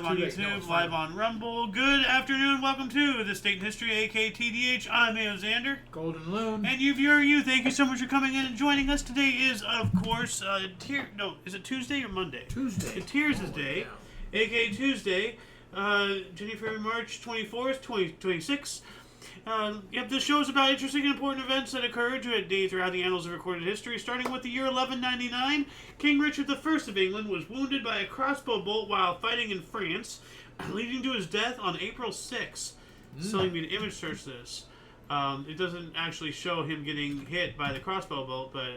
live on YouTube, live on Rumble. Good afternoon, welcome to The State in History, aka TDH. I'm Mayo Xander. Golden Loon. And you, thank you so much for coming in and joining us. Today is, of course, is it Tuesday or Monday? Tuesday. Tears' Day, aka Tuesday, January, March 24th, 2026. This show is about interesting and important events that occurred throughout the annals of recorded history. Starting with the year 1199, King Richard I of England was wounded by a crossbow bolt while fighting in France, leading to his death on April 6th. Telling me to image search this. It doesn't actually show him getting hit by the crossbow bolt, but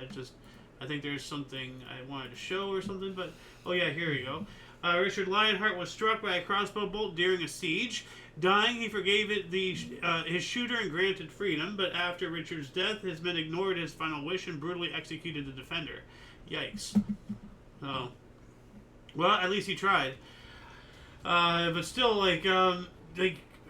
I think there's something I wanted to show or something, but, oh yeah, here we go. Richard Lionheart was struck by a crossbow bolt during a siege. Dying, he forgave his shooter and granted freedom, but after Richard's death, his men ignored his final wish and brutally executed the defender. Yikes. Oh. Well, at least he tried. But still,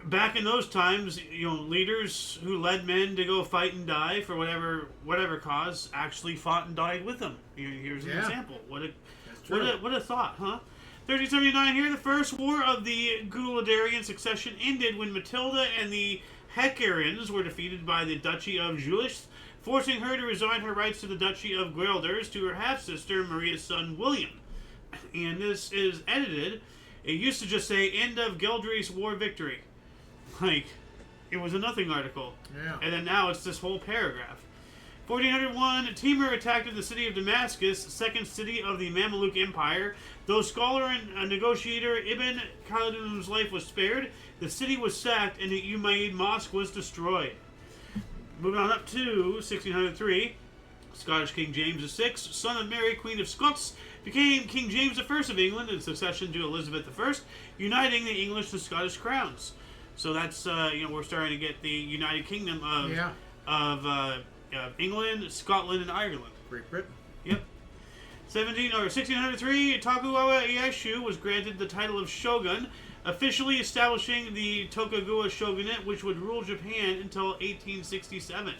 back in those times, leaders who led men to go fight and die for whatever cause actually fought and died with them. Here's an example. What a thought, huh? 1379 here, the First War of the Guelderian Succession ended when Matilda and the Heckerans were defeated by the Duchy of Jülich, forcing her to resign her rights to the Duchy of Guelders to her half-sister, Maria's son, William. And this is edited. It used to just say, end of Gueldry's war victory. It was a nothing article. Yeah. And then now it's this whole paragraph. 1401, Timur attacked the city of Damascus, second city of the Mamluk Empire. Though scholar and negotiator Ibn Khaldun's life was spared, the city was sacked and the Umayyad Mosque was destroyed. Moving on up to 1603, Scottish King James VI, son of Mary, Queen of Scots, became King James I of England in succession to Elizabeth I, uniting the English and Scottish crowns. So that's, we're starting to get the United Kingdom of England, Scotland, and Ireland. Great Britain. Yep. 1603, Tokugawa Ieyasu was granted the title of shogun, officially establishing the Tokugawa Shogunate, which would rule Japan until 1867.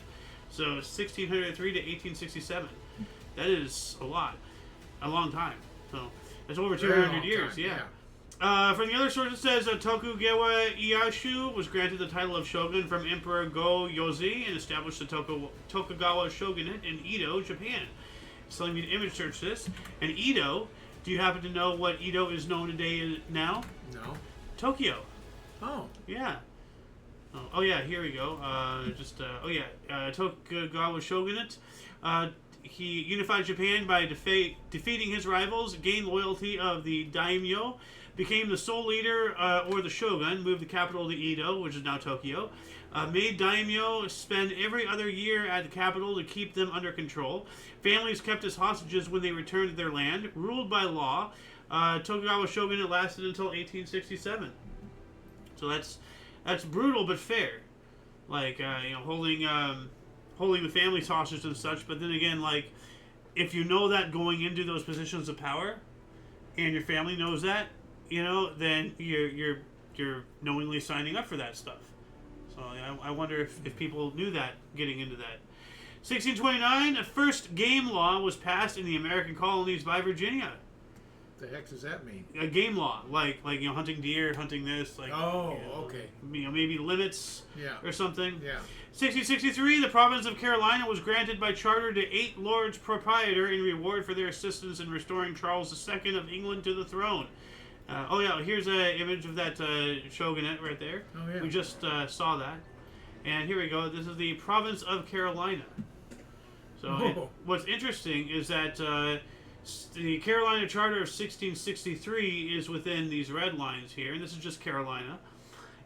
So 1603 to 1867. That is a long time. So that's over 200 years. Yeah. From the other source, it says Tokugawa Ieyasu was granted the title of shogun from Emperor Go-Yoshi and established the Tokugawa Shogunate in Edo, Japan. It's telling me to image search this. And Edo, do you happen to know what Edo is known today now? No. Tokyo. Oh. Yeah. Oh yeah, here we go. Tokugawa Shogunate. He unified Japan by defeating his rivals, gained loyalty of the daimyo, became the sole leader or the shogun, moved the capital to Edo, which is now Tokyo, made daimyo spend every other year at the capital to keep them under control. Families kept as hostages when they returned to their land, ruled by law. Tokugawa Shogunate lasted until 1867. So that's brutal but fair. Holding the families hostage and such, but then again, if you know that going into those positions of power, and your family knows that, then you're knowingly signing up for that stuff. So I wonder if people knew that getting into that. 1629, the first game law was passed in the American colonies by Virginia. The heck does that mean? A game law, hunting deer, hunting this, okay. Maybe limits, or something. Yeah. 1663, the province of Carolina was granted by charter to 8 lords proprietor in reward for their assistance in restoring Charles II of England to the throne. Here's an image of that shogunate right there. Oh, yeah. We just saw that. And here we go. This is the province of Carolina. So what's interesting is that the Carolina Charter of 1663 is within these red lines here, and this is just Carolina.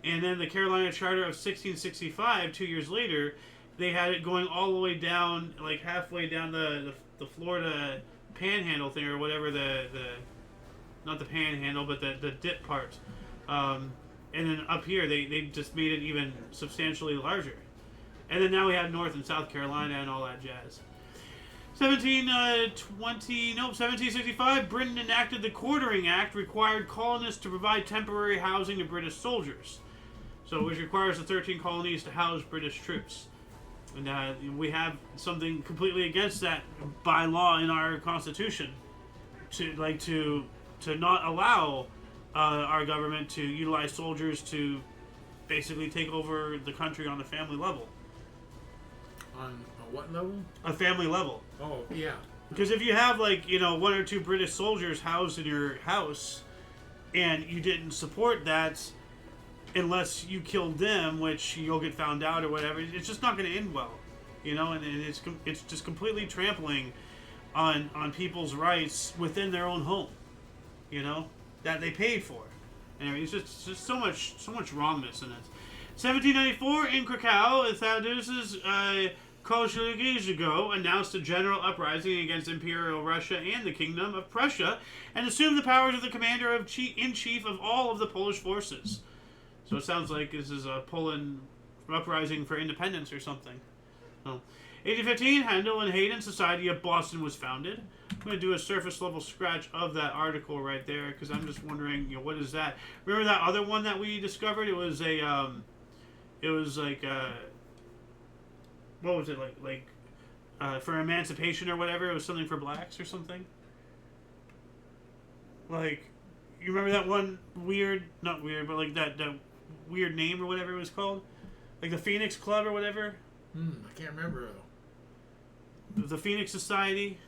And then the Carolina Charter of 1665, 2 years later, they had it going all the way down, halfway down the Florida Panhandle thing, or whatever not the Panhandle, but the dip part. And then up here, they just made it even substantially larger. And then now we have North and South Carolina and all that jazz. 1765, Britain enacted the Quartering Act, required colonists to provide temporary housing to British soldiers. So which requires the 13 colonies to house British troops. And we have something completely against that by law in our Constitution to not allow our government to utilize soldiers to basically take over the country on a family level. On what level? A family level. Oh, yeah. Because if you have, like, you know, 1 or 2 British soldiers housed in your house, and you didn't support that unless you killed them, which you'll get found out or whatever, it's just not going to end well. You know, and it's just completely trampling on people's rights within their own home. You know, that they paid for. And it's just so much wrongness in it. 1794 in Krakow, Thaddeus Kościuszko announced a general uprising against Imperial Russia and the Kingdom of Prussia, and assumed the powers of the commander-in-chief of all of the Polish forces. So it sounds like this is a Poland uprising for independence or something. Oh. 1815, Handel and Hayden Society of Boston was founded. I'm going to do a surface level scratch of that article right there, because I'm just wondering, you know, what is that? Remember that other one that we discovered? It was what was it, like for emancipation or whatever? It was something for blacks or something? Like, you remember that one not weird, but like that weird name or whatever it was called? Like the Phoenix Club or whatever? I can't remember, though. The Phoenix Society?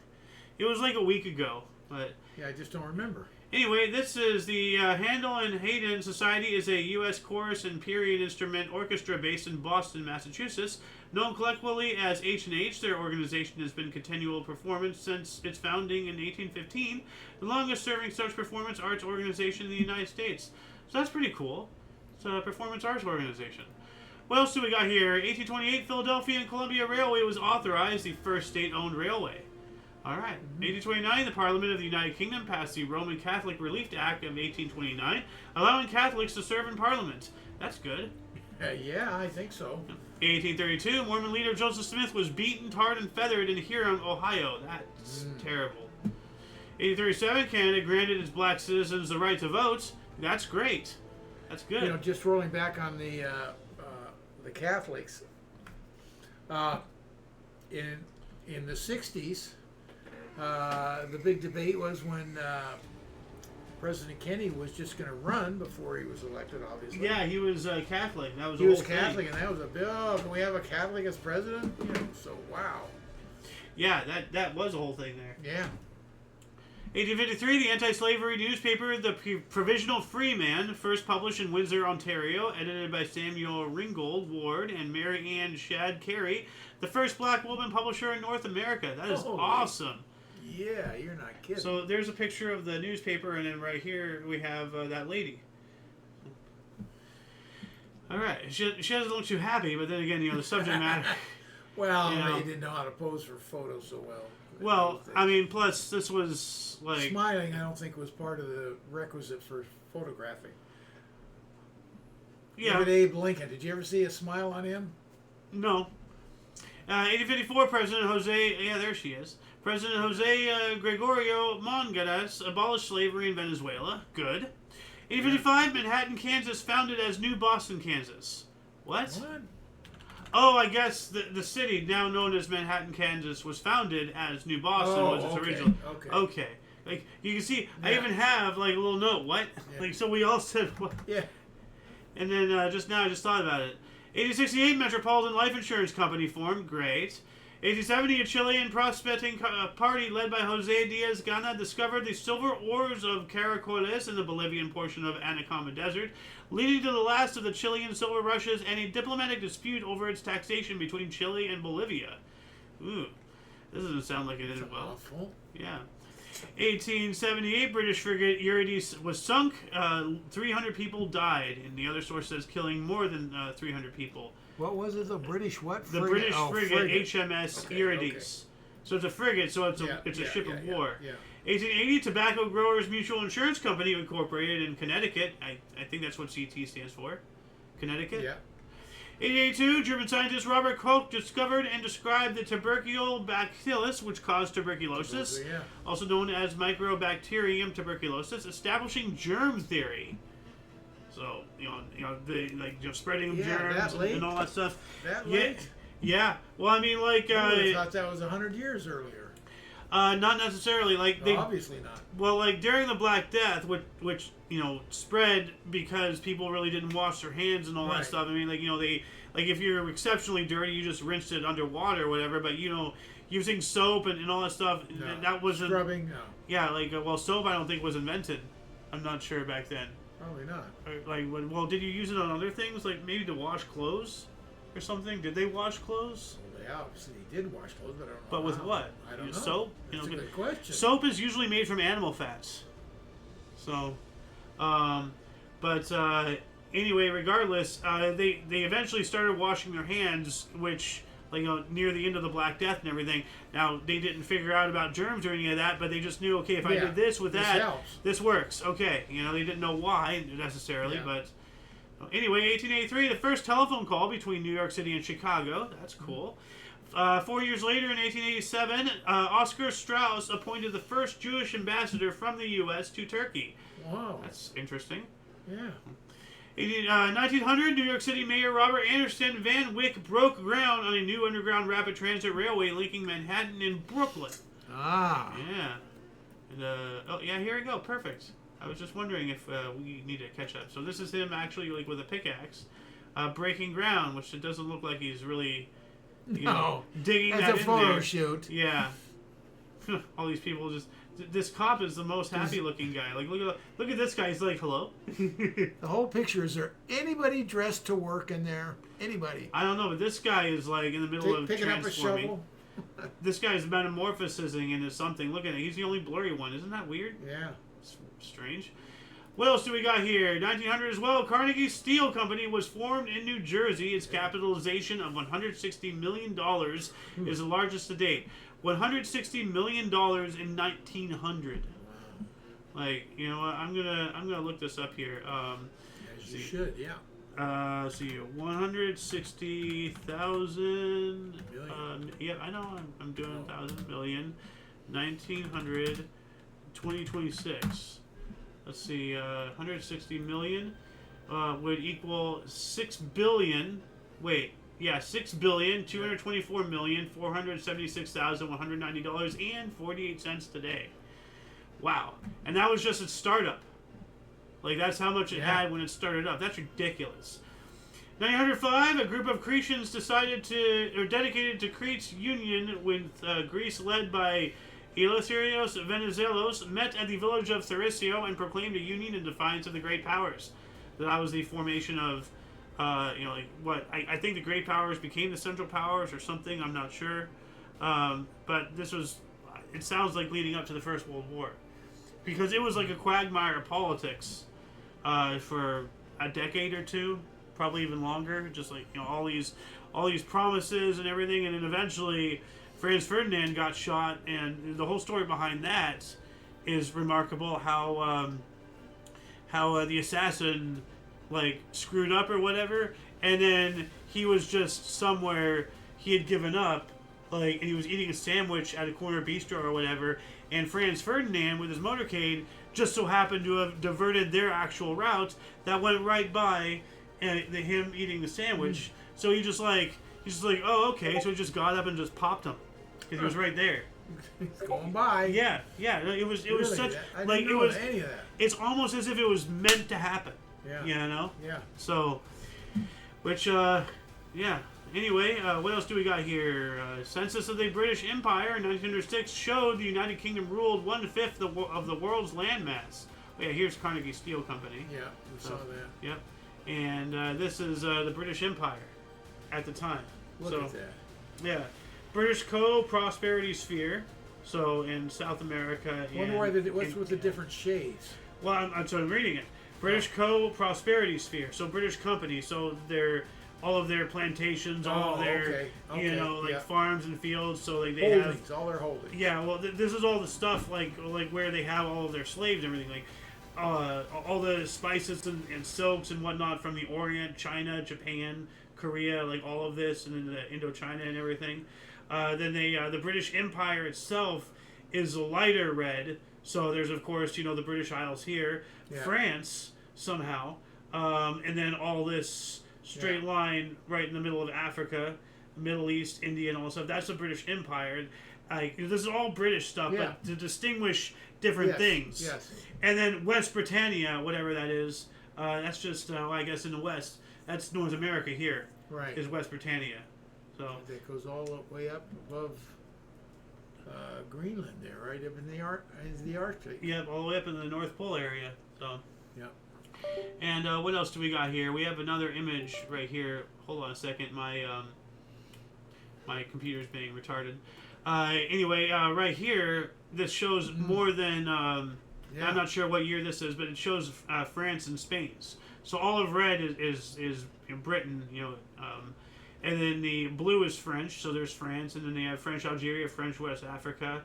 It was like a week ago, but... Yeah, I just don't remember. Anyway, this is the Handel and Hayden Society is a U.S. chorus and period instrument orchestra based in Boston, Massachusetts. Known collectively as H&H, their organization has been continual performance since its founding in 1815, the longest-serving such performance arts organization in the United States. So that's pretty cool. It's a performance arts organization. What else do we got here? 1828, Philadelphia and Columbia Railway was authorized, the first state-owned railway. All right. 1829, the Parliament of the United Kingdom passed the Roman Catholic Relief Act of 1829, allowing Catholics to serve in Parliament. That's good. Yeah, I think so. 1832, Mormon leader Joseph Smith was beaten, tarred, and feathered in Huron, Ohio. That's terrible. 1837, Canada granted its black citizens the right to vote. That's great. That's good. You know, just rolling back on the Catholics. In the 60s, the big debate was when President Kennedy was just going to run before he was elected, obviously. Yeah, he was Catholic. That was he was Catholic, and that was a big, can we have a Catholic as president? You know, so, wow. Yeah, that was a whole thing there. Yeah. 1853, the anti-slavery newspaper, The Provisional Freeman, first published in Windsor, Ontario, edited by Samuel Ringgold Ward and Mary Ann Shadd Carey, the first black woman publisher in North America. That is awesome. Yeah, you're not kidding. So there's a picture of the newspaper, and then right here we have that lady. All right, she doesn't look too happy, but then again, you know, the subject matter. Well, you know, they didn't know how to pose for photos so well. Well, I mean, plus this was like smiling. I don't think was part of the requisite for photographing. Yeah. Look at Abe Lincoln. Did you ever see a smile on him? No. 1854, President Jose. Yeah, there she is. President Jose Gregorio Mongadas abolished slavery in Venezuela. Good. 1855, Manhattan, Kansas, founded as New Boston, Kansas. What? Oh, I guess the city, now known as Manhattan, Kansas, was founded as New Boston was its original. Okay. Like, you can see, I even have, like, a little note. What? Yeah. Like, so we all said what? Yeah. And then just now I just thought about it. 1868, Metropolitan Life Insurance Company formed. Great. 1870, a Chilean prospecting party led by Jose Diaz Gana discovered the silver ores of Caracoles in the Bolivian portion of Atacama Desert, leading to the last of the Chilean silver rushes and a diplomatic dispute over its taxation between Chile and Bolivia. Ooh, this doesn't sound like it ended well. Awful. Yeah. 1878, British frigate Eurydice was sunk. 300 people died, and the other source says killing more than 300 people. What was it? The British what? The British frigate HMS Eurydice. Okay. So it's a frigate, so it's a ship of war. Yeah. 1880, Tobacco Growers Mutual Insurance Company incorporated in Connecticut. I think that's what CT stands for. Connecticut? Yeah. 1882, German scientist Robert Koch discovered and described the Tuberculosis, which caused tuberculosis, also known as Mycobacterium tuberculosis, establishing germ theory. So, spreading germs and all that stuff. That late? Yeah. Well, I mean, like... I thought that was 100 years earlier. Not necessarily. Like they, Obviously not. well, like during the Black Death, which spread because people really didn't wash their hands and all that Right. stuff. I mean, like they like if you're exceptionally dirty, you just rinsed it underwater or whatever. But using soap and all that stuff, No. that wasn't. Scrubbing, no. Yeah, like well, soap I don't think was invented. I'm not sure back then. Probably not. Well, did you use it on other things like maybe to wash clothes or something? Did they wash clothes? Well, they obviously did wash clothes, but I don't know. But with how. what? I don't know. Soap? That's a good question. Soap is usually made from animal fats. So, anyway, regardless, they eventually started washing their hands, which near the end of the Black Death and everything. Now they didn't figure out about germs or any of that, but they just knew, okay, if I did this with that, helps. this works. Okay, they didn't know why necessarily, but anyway, 1883, the first telephone call between New York City and Chicago. That's cool. 4 years later, in 1887, Oscar Strauss appointed the first Jewish ambassador from the U.S. to Turkey. Wow. That's interesting. Yeah. 1900, New York City Mayor Robert Anderson Van Wyck broke ground on a new underground rapid transit railway linking Manhattan and Brooklyn. Ah. Yeah. And, here we go. Perfect. I was just wondering if we need to catch up. So this is him actually with a pickaxe breaking ground, which it doesn't look like he's really digging that in there. That's a photo shoot. Yeah. All these people just... This cop is the most happy-looking guy. Like, look at this guy. He's like, hello? The whole picture, is there anybody dressed to work in there? Anybody? I don't know, but this guy is, like, in the middle of picking up a transforming. shovel? This guy's metamorphosing into something. Look at it. He's the only blurry one. Isn't that weird? Yeah. It's strange. What else do we got here? 1900 as well. Carnegie Steel Company was formed in New Jersey. Its capitalization of $160 million is the largest to date. $160 million in 1900. Like, you know what? I'm gonna look this up here. As you should, yeah. See, 160,000. Yeah, I know. I'm doing 1,000 million. 1900, 2026. Let's see. 160 million would equal 6 billion. Wait. Yeah, $6,224,476,190.48 today. Wow. And that was just its startup. Like, that's how much it had when it started up. That's ridiculous. 1905, a group of Cretians dedicated to Crete's union with Greece led by Eleutherios Venizelos, met at the village of Thracio and proclaimed a union in defiance of the great powers. That was the formation of I think the great powers became the central powers or something. I'm not sure. But it sounds like leading up to the First World War. Because it was like a quagmire of politics for a decade or two, probably even longer. Just like, all these promises and everything. And then eventually Franz Ferdinand got shot. And the whole story behind that is remarkable. How the assassin screwed up or whatever, and then he was just somewhere he had given up, and he was eating a sandwich at a corner bistro or whatever, and Franz Ferdinand with his motorcade just so happened to have diverted their actual route that went right by him eating the sandwich. So he's just like, oh, okay, so he just got up and just popped him because he was right there. He's going by. Yeah. It was really? such I didn't know any of that. It's almost as if it was meant to happen. Yeah. Yeah. So, Anyway, what else do we got here? Census of the British Empire in 1906 showed the United Kingdom ruled 1/5 of the world's landmass. Oh, yeah, here's Carnegie Steel Company. Yeah, we saw that. Yep. And this is the British Empire at the time. Look at that. Yeah. British Co-Prosperity Sphere. So in South America. I wonder what's with the different shades. Well, I'm reading it. British Co-Prosperity Sphere. So British companies. So all of their plantations, all of their farms and fields. So they holdings, all their holdings. Yeah. Well, this is all the stuff like where they have all of their slaves and everything. All the spices and silks and whatnot from the Orient, China, Japan, Korea, all of this, and then the Indochina and everything. Then the British Empire itself is a lighter red. So there's, of course, the British Isles here. Yeah. France, somehow. And then all this straight line right in the middle of Africa, Middle East, India, and all that stuff. That's the British Empire. like this is all British stuff, Yeah. but to distinguish different Yes, things. yes. And then West Britannia, whatever that is, that's just well, I guess in the West, that's North America here. Right. Is West Britannia. So That goes all the way up above Greenland there, right up in the Arctic. yeah, all the way up in the North Pole area. So. Yeah. And what else do we got here? We have another image right here. Hold on a second. My computer's being retarded. Anyway, right here, this shows more than. Yeah. I'm not sure what year this is, but it shows France and Spain's. So all of red is in Britain, and then the blue is French. So there's France, and then they have French Algeria, French West Africa.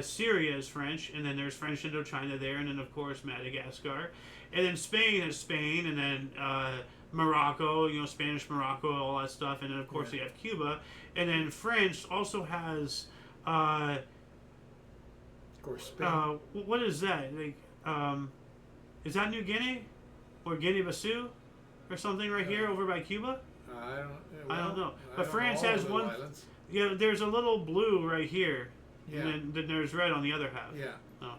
Syria is French, and then there's French Indochina there, and then of course Madagascar, and then Spain has Spain, and then Morocco, Spanish Morocco, all that stuff, and then of course you have Cuba, and then France also has. Of course, Spain. What is that? Is that New Guinea, or Guinea-Bissau, or something right here over by Cuba? I don't know, I but don't France know all has the one. islands. Yeah, there's a little blue right here. Yeah. And then there's red on the other half. Yeah. Oh.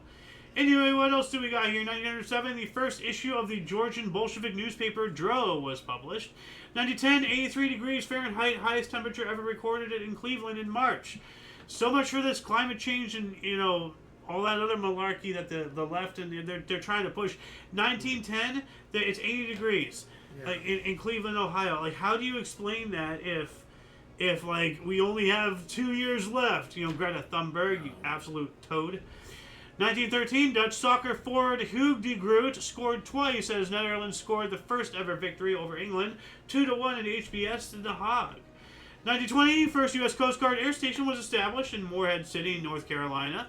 Anyway, what else do we got here? 1907, the first issue of the Georgian Bolshevik newspaper Dro was published. 1910, 83 degrees Fahrenheit, highest temperature ever recorded in Cleveland in March. So much for this climate change and, all that other malarkey that the left and they're trying to push. 1910, it's 80 degrees in Cleveland, Ohio. Like, how do you explain that if like we only have 2 years left? Greta Thunberg, you absolute toad. 1913, Dutch soccer forward Hugo de Groot scored twice as Netherlands scored the first ever victory over England, 2-1 in HBS in The Hague. 1920, first U.S. Coast Guard air station was established in Morehead City, North Carolina.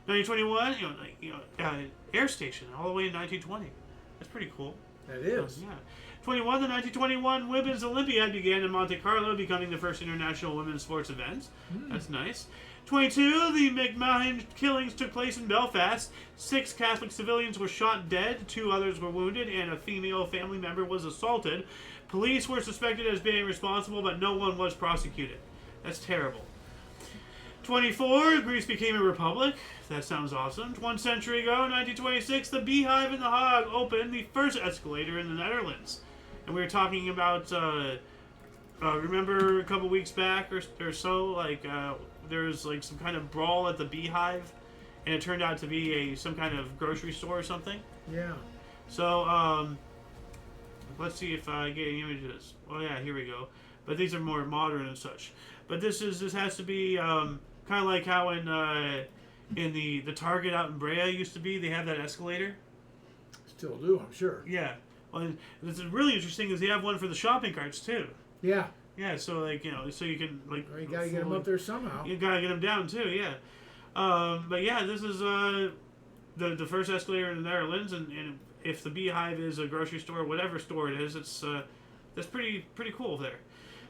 1921, air station all the way in 1920. That's pretty cool. That is. Yeah. 21, the 1921 Women's Olympiad began in Monte Carlo, becoming the first international women's sports event. That's nice. 22, the McMahon killings took place in Belfast. 6 Catholic civilians were shot dead, 2 others were wounded, and a female family member was assaulted. Police were suspected as being responsible, but no one was prosecuted. That's terrible. 24, Greece became a republic. That sounds awesome. 1 century ago, 1926, the Beehive in The Hague opened the first escalator in the Netherlands. And we were talking about, remember a couple weeks back or so, there was like some kind of brawl at the Beehive, and it turned out to be some kind of grocery store or something. Yeah. So, let's see if I get any images. Oh yeah, here we go. But these are more modern and such. But this has to be kind of like how in the Target out in Brea used to be. They have that escalator. Still do, I'm sure. Yeah. Well, this is really interesting because they have one for the shopping carts too. Yeah. Yeah. So so you can Well, you gotta get them up there somehow. You gotta get them down too. Yeah. But yeah, this is the first escalator in the Netherlands, and if the Beehive is a grocery store, whatever store it is, it's that's pretty cool there.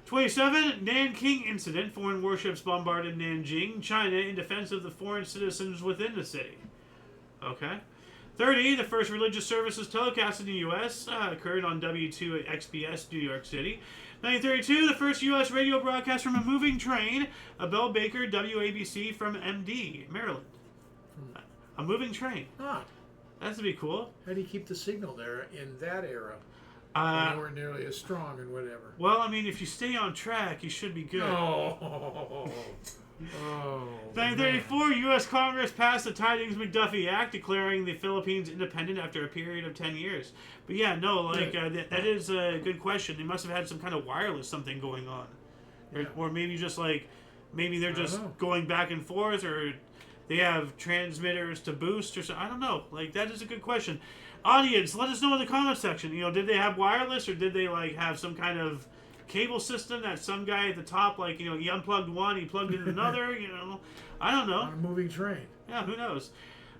27, Nanking incident. Foreign warships bombarded Nanjing, China, in defense of the foreign citizens within the city. Okay. 30, the first religious services telecast in the U.S. Occurred on W2 XBS, New York City. 1932, the first U.S. radio broadcast from a moving train. Bell Baker, WABC from MD, Maryland. A moving train. Huh. That's to be cool. How do you keep the signal there in that era? They weren't nearly as strong and whatever. Well, I mean, if you stay on track, you should be good. Oh. 1934, U.S. Congress passed the Tidings-McDuffie Act, declaring the Philippines independent after a period of 10 years. But yeah, no, that is a good question. They must have had some kind of wireless something going on. Or maybe just maybe they're just going back and forth, or they have transmitters to boost, or something. I don't know. That is a good question. Audience, let us know in the comment section. Did they have wireless, or did they have some kind of cable system that some guy at the top, he unplugged one, he plugged in another, I don't know. On a moving train. Yeah, who knows?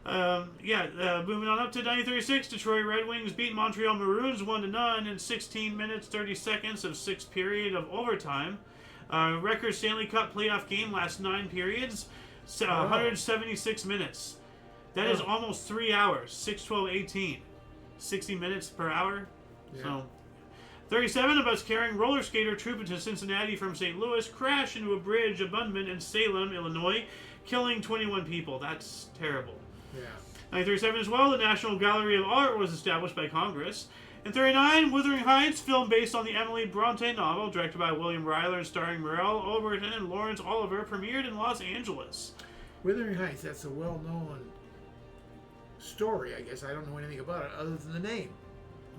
Moving on up to 1936, Detroit Red Wings beat Montreal Maroons 1-0 in 16 minutes 30 seconds of 6th period of overtime. Record Stanley Cup playoff game lasts 9 periods, 176 minutes. That is almost 3 hours. 6, 12, 18. 60 minutes per hour. Yeah. So, 37, a bus carrying roller skater troop into Cincinnati from St. Louis crashed into a bridge abutment in Salem, Illinois, killing 21 people. That's terrible. Yeah. 1937 as well, the National Gallery of Art was established by Congress. In 1939, Wuthering Heights, film based on the Emily Bronte novel, directed by William Ryler and starring Muriel Overton and Lawrence Oliver, premiered in Los Angeles. Wuthering Heights, that's a well-known story, I guess. I don't know anything about it other than the name.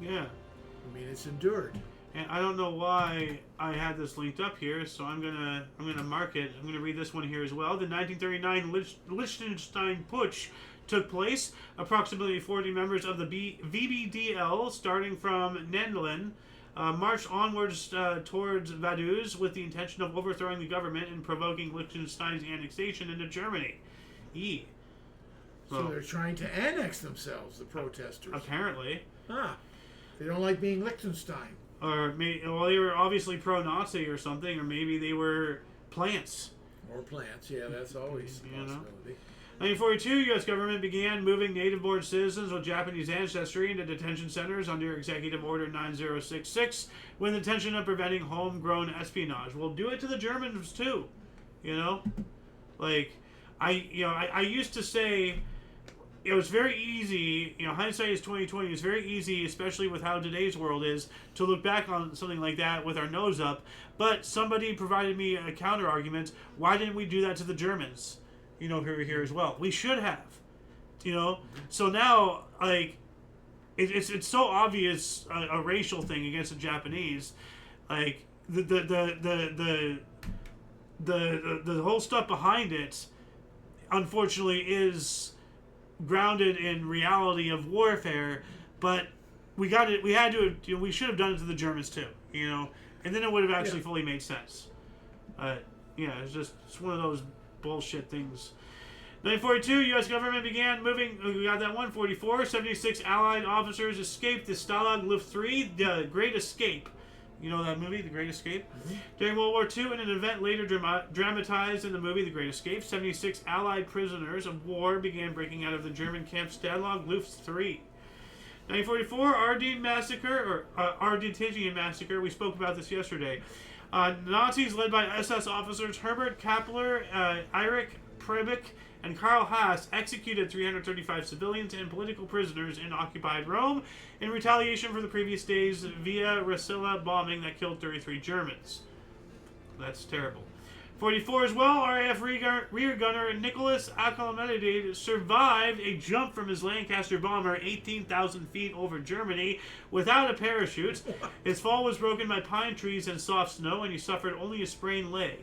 Yeah. I mean, it's endured. And I don't know why I had this linked up here, so I'm gonna mark it. I'm gonna read this one here as well. The 1939 Liechtenstein Putsch took place. Approximately 40 members of the VBDL, starting from Nendlin, marched onwards towards Vaduz with the intention of overthrowing the government and provoking Liechtenstein's annexation into Germany. So they're trying to annex themselves, the protesters. Apparently. They don't like being Liechtenstein. Or well, they were obviously pro-Nazi or something, or maybe they were plants. Or plants, yeah, that's always a possibility. 1942, U.S. government began moving native-born citizens with Japanese ancestry into detention centers under Executive Order 9066 with the intention of preventing homegrown espionage. We'll do it to the Germans too, you know. Like, I used to say it was very easy. You know, hindsight is 20/20. It's very easy, especially with how today's world is, to look back on something like that with our nose up. But somebody provided me a counter argument. Why didn't we do that to the Germans? You know, here as well. We should have, you know. So now, like, it's so obvious a racial thing against the Japanese, like the whole stuff behind it, unfortunately, is grounded in reality of warfare. But we should have done it to the Germans too, you know, and then it would have actually fully made sense. It's one of those bullshit things. 1942, U.S. government began moving. We got that one. 44, 76 Allied officers escaped the Stalag Luft 3, the Great Escape. You know that movie, The Great Escape? Mm-hmm. During World War II, in an event later dramatized in the movie The Great Escape, 76 Allied prisoners of war began breaking out of the German camp Stalag Luft 3. 1944, Ardentinian Massacre. We spoke about this yesterday. Nazis led by SS officers Herbert Kappler, Erich Prebisch, and Karl Haas executed 335 civilians and political prisoners in occupied Rome in retaliation for the previous day's Via Rasilla bombing that killed 33 Germans. That's terrible. 44 as well, RAF rear gunner Nicholas Acolmenides survived a jump from his Lancaster bomber 18,000 feet over Germany without a parachute. His fall was broken by pine trees and soft snow, and he suffered only a sprained leg.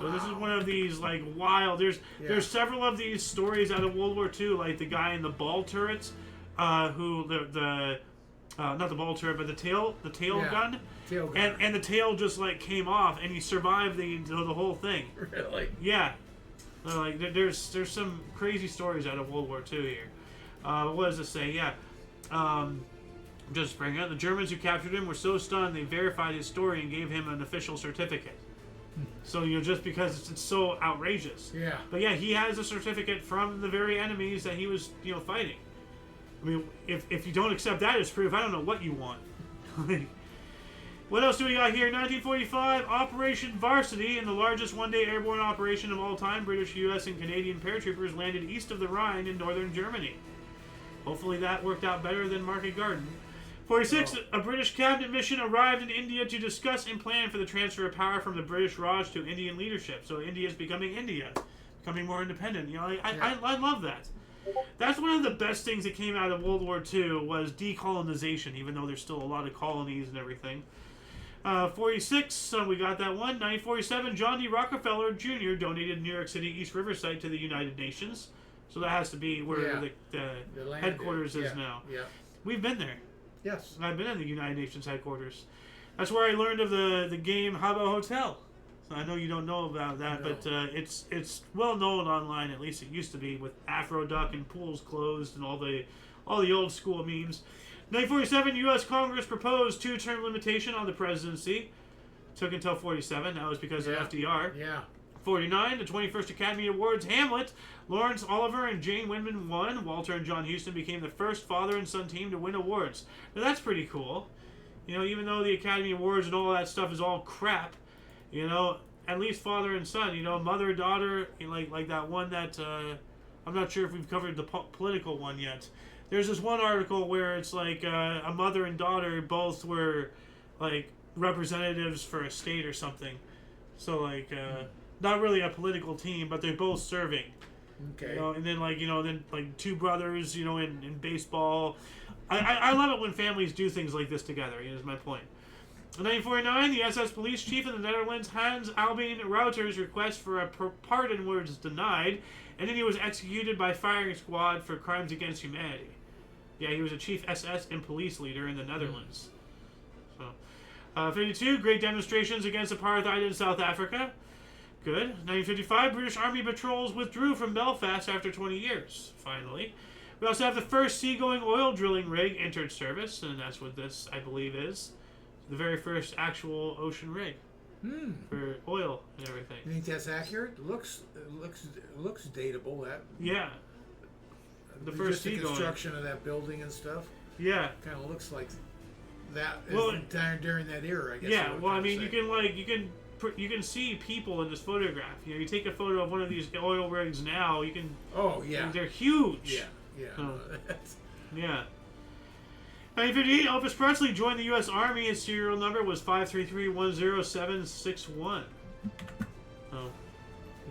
So this is one of these, like, wild. There's several of these stories out of World War II, like the guy in the ball turret, who not the ball turret, but the tail gun. Tail gun. And the tail just like came off, and he survived the whole thing. Really? Yeah. Like there's some crazy stories out of World War II here. What does it say? Yeah. Just bring out the Germans who captured him were so stunned they verified his story and gave him an official certificate. So, you know, just because it's so outrageous. Yeah. But yeah, he has a certificate from the very enemies that he was, you know, fighting. I mean, if you don't accept that as proof, I don't know what you want. What else do we got here? 1945, Operation Varsity, in the largest one-day airborne operation of all time, British, U.S., and Canadian paratroopers landed east of the Rhine in northern Germany. Hopefully that worked out better than Market Garden. 46, a British cabinet mission arrived in India to discuss and plan for the transfer of power from the British Raj to Indian leadership. So India is becoming more independent. You know, I love that. That's one of the best things that came out of World War II was decolonization, even though there's still a lot of colonies and everything. 46, we got that one. 1947, John D. Rockefeller Jr. donated New York City East River site to the United Nations. So that has to be where the headquarters is now. Yeah. We've been there. Yes. I've been in the United Nations headquarters. That's where I learned of the game Habbo Hotel. So I know you don't know about that, but it's well known online. At least it used to be, with Afro Duck and pools closed and all the old school memes. 1947, U.S. Congress proposed 2-term limitation on the presidency. Took until 47. That was because of FDR. Yeah. 49, the 21st Academy Awards, Hamlet. Lawrence Oliver and Jane Wyman won. Walter and John Huston became the first father and son team to win awards. Now that's pretty cool. You know, even though the Academy Awards and all that stuff is all crap, you know, at least father and son. You know, mother daughter, like that one that I'm not sure if we've covered the political one yet. There's this one article where it's like a mother and daughter both were like representatives for a state or something. So like not really a political team, but they're both serving. Okay. You know, and then like two brothers, you know, in baseball. I love it when families do things like this together. Is my point. In 1949, the SS police chief in the Netherlands, Hans Albin Rauter's request for a pardon was denied, and then he was executed by firing squad for crimes against humanity. Yeah, he was a chief SS and police leader in the Netherlands. So, 52, great demonstrations against apartheid in South Africa. Good. 1955, British Army patrols withdrew from Belfast after 20 years, finally. We also have the first seagoing oil drilling rig entered service, and that's what this, I believe, is. The very first actual ocean rig for oil and everything. You think that's accurate? It looks dateable. That yeah. The first seagoing construction of that building and stuff. Yeah. Kind of looks like that. Well, during that era, I guess. Yeah. Well, I mean, you can see people in this photograph. You know, you take a photo of one of these oil rigs now, you can. Oh yeah. They're huge. Yeah. Yeah. 1958, Elvis Presley joined the U.S. Army. His serial number was 533-10761. Oh.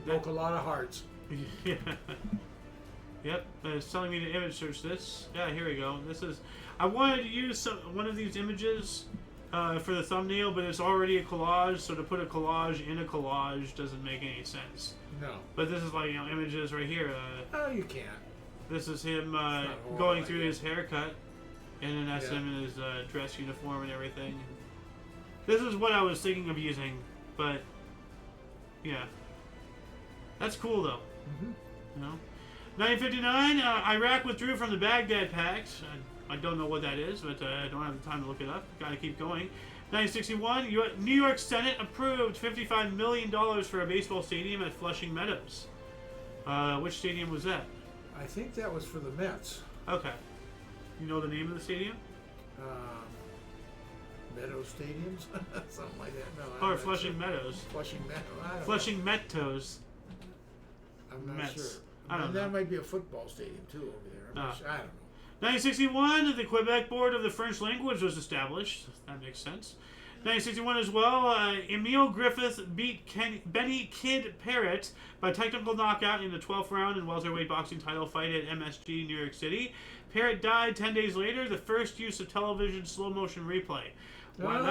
Broke a lot of hearts. Yeah. Yep. It's telling me to image search this. Yeah, here we go. This is. I wanted to use one of these images for the thumbnail, but it's already a collage. So to put a collage in a collage doesn't make any sense. No. But this is like, you know, images right here. Oh, you can't. This is him going through his haircut. And then that's him in his dress uniform and everything. This is what I was thinking of using, but yeah, that's cool though. You know, 1959, Iraq withdrew from the Baghdad Pact. I don't know what that is, but I don't have the time to look it up. Got to keep going. 1961, New York Senate approved $55 million for a baseball stadium at Flushing Meadows. Which stadium was that? I think that was for the Mets. Okay. You know the name of the stadium? Meadow Stadiums? Something like that. No. Or Flushing Meadows. Flushing Meadows. Flushing Meadows. I'm not Mets. sure. I don't know. That might be a football stadium too over there. I don't know. 1961, the Quebec Board of the French Language was established. That makes sense. 1961 as well, Emile Griffith beat Benny Kid Parrott by technical knockout in the 12th round in welterweight boxing title fight at MSG New York City. Parrott died 10 days later, the first use of television slow motion replay. Wow,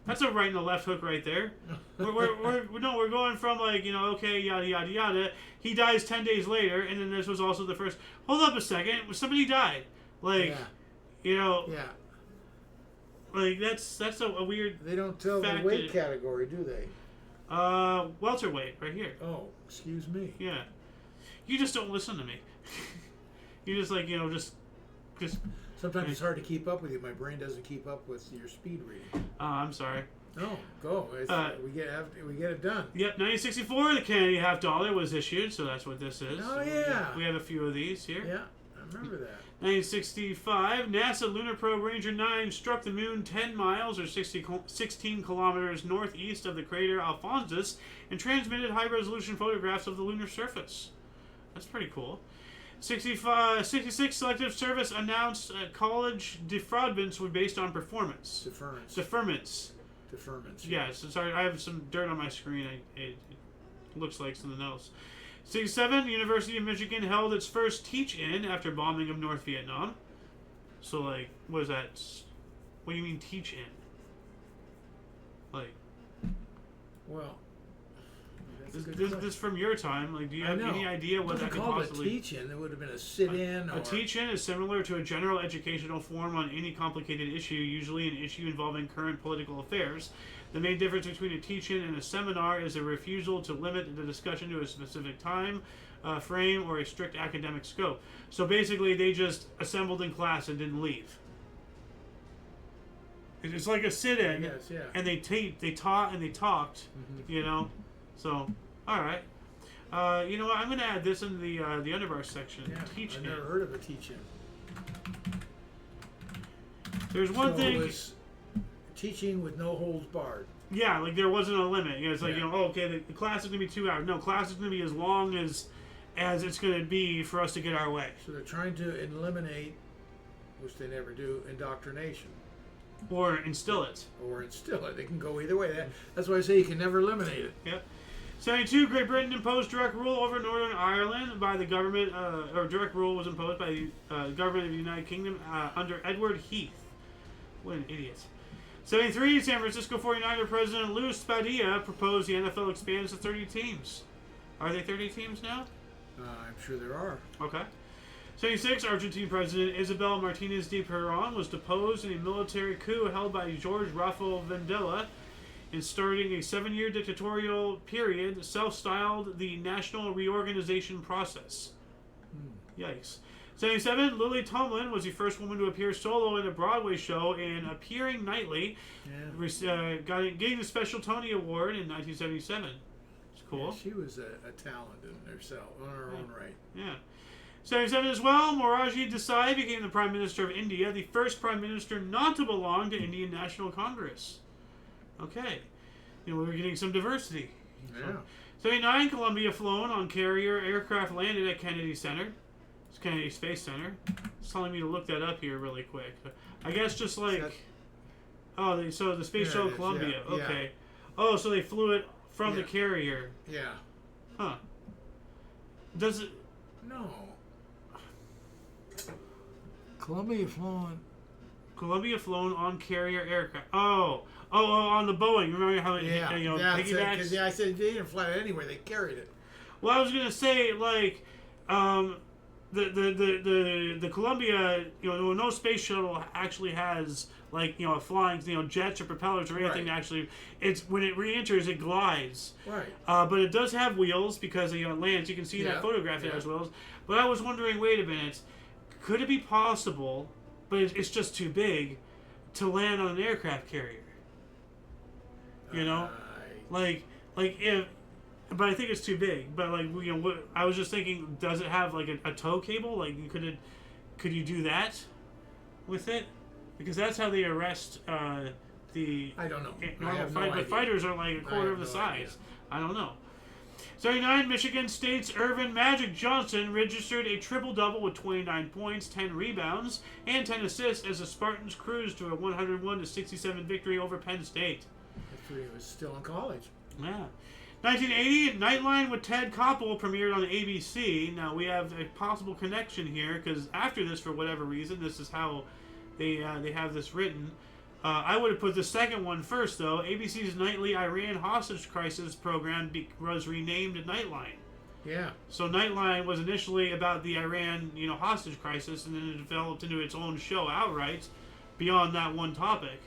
that's a right and a left hook right there. We're going from like, you know, okay, yada yada yada. He dies 10 days later, and then this was also the first. Hold up a second, somebody died. Like, you know. Yeah. Like that's a weird. They don't tell the weight category, do they? Welterweight right here. Oh, excuse me. Yeah, you just don't listen to me. You just like, you know, just. Sometimes it's hard to keep up with you. My brain doesn't keep up with your speed reading. I'm sorry. No, go. We get it done. Yep, 1964, the Canadian half dollar was issued, so that's what this is. Oh yeah. We have a few of these here. Yeah, I remember that. 1965, NASA Lunar Probe Ranger 9 struck the moon 10 miles or 16 kilometers northeast of the crater Alphonsus and transmitted high-resolution photographs of the lunar surface. That's pretty cool. 66, Selective Service announced college defraudments were based on performance. Deferments. Yeah, so sorry, I have some dirt on my screen. It looks like something else. 67, University of Michigan held its first teach-in after bombing of North Vietnam. So, like, what is that? What do you mean teach-in? Like, well, this is from your time. Like, do you have any idea what that could possibly? A teach-in. There would have been a sit-in. A teach-in is similar to a general educational forum on any complicated issue, usually an issue involving current political affairs. The main difference between a teach-in and a seminar is a refusal to limit the discussion to a specific time frame or a strict academic scope. So basically, they just assembled in class and didn't leave. It's like a sit-in, yes, yeah. And they taught and they talked, you know. So, all right. You know what? I'm going to add this in the underbar section. Yeah, teach-in. I've never heard of a teach-in. There's one thing. It was teaching with no holds barred. Yeah, like there wasn't a limit. You know, it's like, Yeah. the class is going to be 2 hours. No, class is going to be as long as it's going to be for us to get our way. So they're trying to eliminate, which they never do, indoctrination. Or instill it. Or instill it. They can go either way. That's why I say you can never eliminate it. Yep. 72, Great Britain imposed direct rule over Northern Ireland by the government, or direct rule was imposed by the government of the United Kingdom under Edward Heath. What an idiot. 73, San Francisco 49er President Lou Spadilla proposed the NFL expands to 30 teams. Are they 30 teams now? I'm sure there are. Okay. 76, Argentine President Isabel Martinez de Perón was deposed in a military coup held by George Rafael Vendela, and starting a 7-year dictatorial period self-styled the National Reorganization Process. Yikes. 77, Lily Tomlin was the first woman to appear solo in a Broadway show and appearing nightly, getting the Special Tony Award in 1977. It's cool. Yeah, she was a talent in herself, on her own right. Yeah. 77 as well, Morarji Desai became the Prime Minister of India, the first Prime Minister not to belong to Indian National Congress. Okay. We're getting some diversity. Yeah. 79, Columbia flown on carrier aircraft landed at Kennedy Center. It's Kennedy Space Center. It's telling me to look that up here really quick. I guess just like... so the Space Shuttle Columbia. Yeah. Okay. Oh, so they flew it from the carrier. Yeah. Huh. Does it... No. Columbia flown on carrier aircraft. Oh, on the Boeing. Remember how it piggybacks? Because I said they didn't fly it anyway. They carried it. Well, I was gonna say like, the Columbia, no space shuttle actually has like a flying jets or propellers or anything. Right. Actually, it's when it re-enters, it glides. Right. But it does have wheels because it lands. You can see that photograph it has wheels. But I was wondering, wait a minute, could it be possible? But it's just too big to land on an aircraft carrier. Like if, but I think it's too big. But like I was just thinking, does it have like a tow cable? Like could you do that with it? Because that's how they arrest the. I don't know. The fighters are like a quarter of the size. Idea. I don't know. 79, Michigan State's Irvin Magic Johnson registered a triple-double with 29 points, 10 rebounds, and 10 assists as the Spartans cruised to a 101-67 victory over Penn State. After he was still in college. Yeah. 1980, Nightline with Ted Koppel premiered on ABC. Now, we have a possible connection here, because after this, for whatever reason, this is how they have this written. I would have put the second one first, though. ABC's nightly Iran hostage crisis program was renamed Nightline. Yeah. So Nightline was initially about the Iran, hostage crisis, and then it developed into its own show outright, beyond that one topic.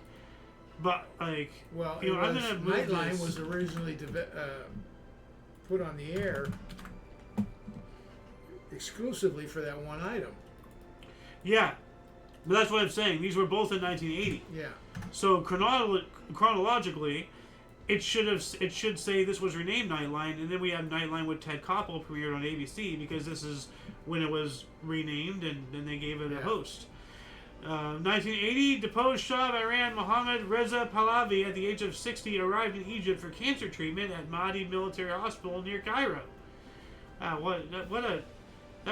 But I'm gonna move Nightline this. was originally put on the air exclusively for that one item. Yeah. But that's what I'm saying. These were both in 1980. Yeah. So chronologically, it should say this was renamed Nightline, and then we have Nightline with Ted Koppel premiered on ABC because this is when it was renamed, and then they gave it a host. 1980, deposed Shah of Iran Mohammad Reza Pahlavi at the age of 60 arrived in Egypt for cancer treatment at Mahdi Military Hospital near Cairo. That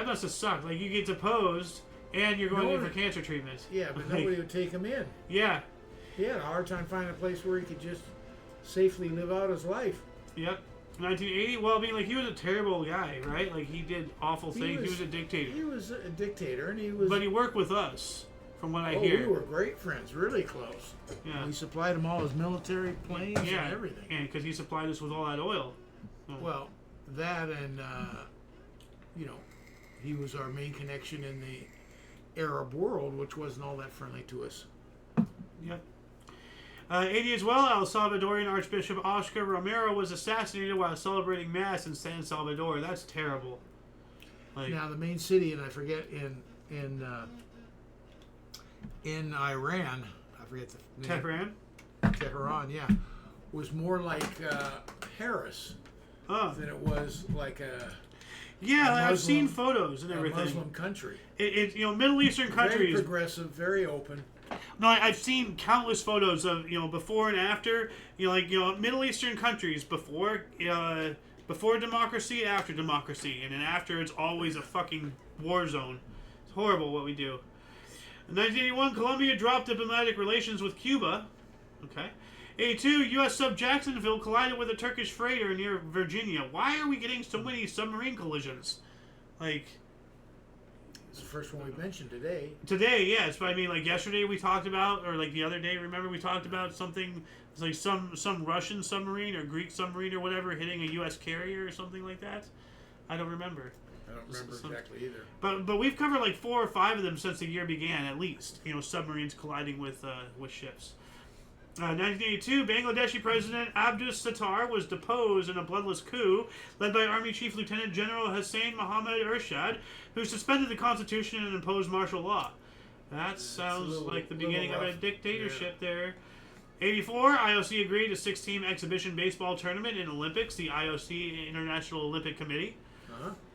must have sucked. Like, you get deposed and you're going in for cancer treatment. Yeah, but nobody would take him in. Yeah. He had a hard time finding a place where he could just safely live out his life. Yep. 1980. Well, he was a terrible guy, right? Like, he did awful things. He was a dictator. He was a dictator, and he was. But he worked with us, from what I hear. We were great friends, really close. Yeah. We supplied him all his military planes and everything. And because he supplied us with all that oil. Oh. Well, that and he was our main connection in the Arab world, which wasn't all that friendly to us. Yep. 80 as well, El Salvadorian Archbishop Oscar Romero was assassinated while celebrating Mass in San Salvador. That's terrible. Now, the main city, and I forget, in Iran, I forget the name. Tehran, yeah, was more like Paris than it was like a... Yeah, I've seen photos and everything. A Muslim country. Middle Eastern countries. Very progressive, very open. No, I've seen countless photos of before and after. Middle Eastern countries before democracy, after democracy, and then after it's always a fucking war zone. It's horrible what we do. In 1981, Colombia dropped diplomatic relations with Cuba. Okay. 82, U.S. sub Jacksonville collided with a Turkish freighter near Virginia. Why are we getting so many submarine collisions? Like, it's the first one we mentioned today. Today, yes, but I mean, like yesterday we talked about, or like the other day, remember we talked about something, it's like some Russian submarine or Greek submarine or whatever hitting a U.S. carrier or something like that? I don't remember. I don't remember exactly either. But we've covered like 4 or 5 of them since the year began, at least. Submarines colliding with ships. 1982, Bangladeshi President Abdus Sattar was deposed in a bloodless coup led by Army Chief Lieutenant General Hussein Mohammed Ershad, who suspended the constitution and imposed martial law. That sounds like the beginning of a dictatorship there. 84, IOC agreed to 6-team exhibition baseball tournament in Olympics, the IOC International Olympic Committee.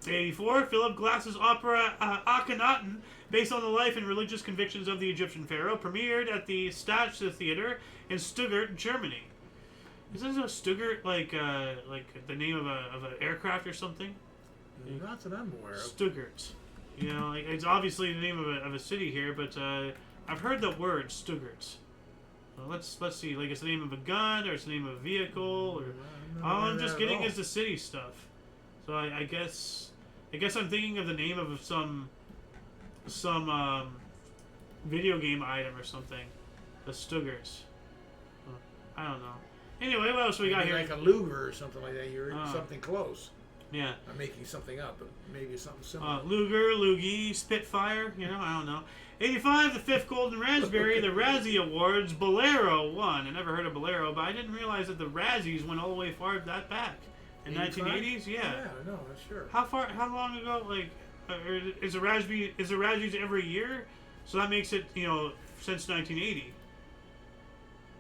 84, Philip Glass's opera Akhenaten, based on the life and religious convictions of the Egyptian pharaoh, premiered at the Staatstheater Theater in Stuttgart, Germany. Isn't a Stuttgart like the name of an aircraft or something? Not that I'm aware of. Stuttgart. It's obviously the name of a city here, but I've heard the word Stuttgart. Well, let's see. Like it's the name of a gun, or it's the name of a vehicle, or all I'm just getting is the city stuff. So I guess I'm thinking of the name of some video game item or something. The Stuggarts. I don't know. Anyway, what else we got here? Like a Luger or something like that. You're something close. Yeah. I'm making something up, but maybe something similar. Luger, Loogie, Spitfire. I don't know. 85, the 5th Golden Raspberry, the Razzie Awards. Bolero won. I never heard of Bolero, but I didn't realize that the Razzies went all the way far that back. In 1980s, yeah. Yeah, no, sure. How long ago? Like, is the Razzies every year? So that makes it, since 1980.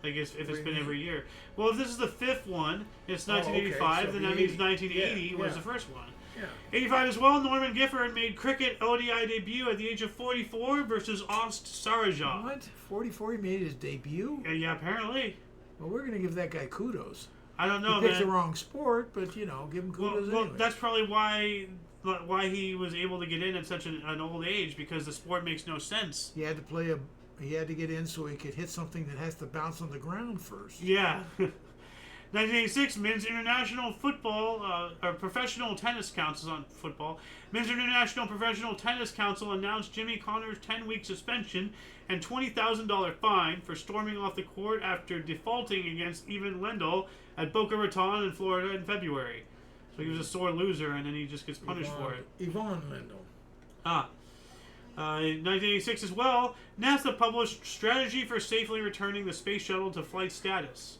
Like, if it's been every year. Well, if this is the 5th one, it's 1985, so then that means 1980 was the first one. Yeah. 85 as well, Norman Gifford made cricket ODI debut at the age of 44 versus Ost Sarajevo. What? 44 he made his debut? Yeah, apparently. Well, we're going to give that guy kudos. I don't know, he picked the wrong sport, but, give him kudos anyway. Well, that's probably why he was able to get in at such an old age, because the sport makes no sense. He had to get in so he could hit something that has to bounce on the ground first. Yeah. 1986, Men's International Football, or Professional Tennis Council on football. Men's International Professional Tennis Council announced Jimmy Connor's 10-week suspension and $20,000 fine for storming off the court after defaulting against Ivan Lendl at Boca Raton in Florida in February. So he was a sore loser, and then he just gets punished for it. Ivan Lendl. In 1986 as well, NASA published Strategy for Safely Returning the Space Shuttle to Flight Status.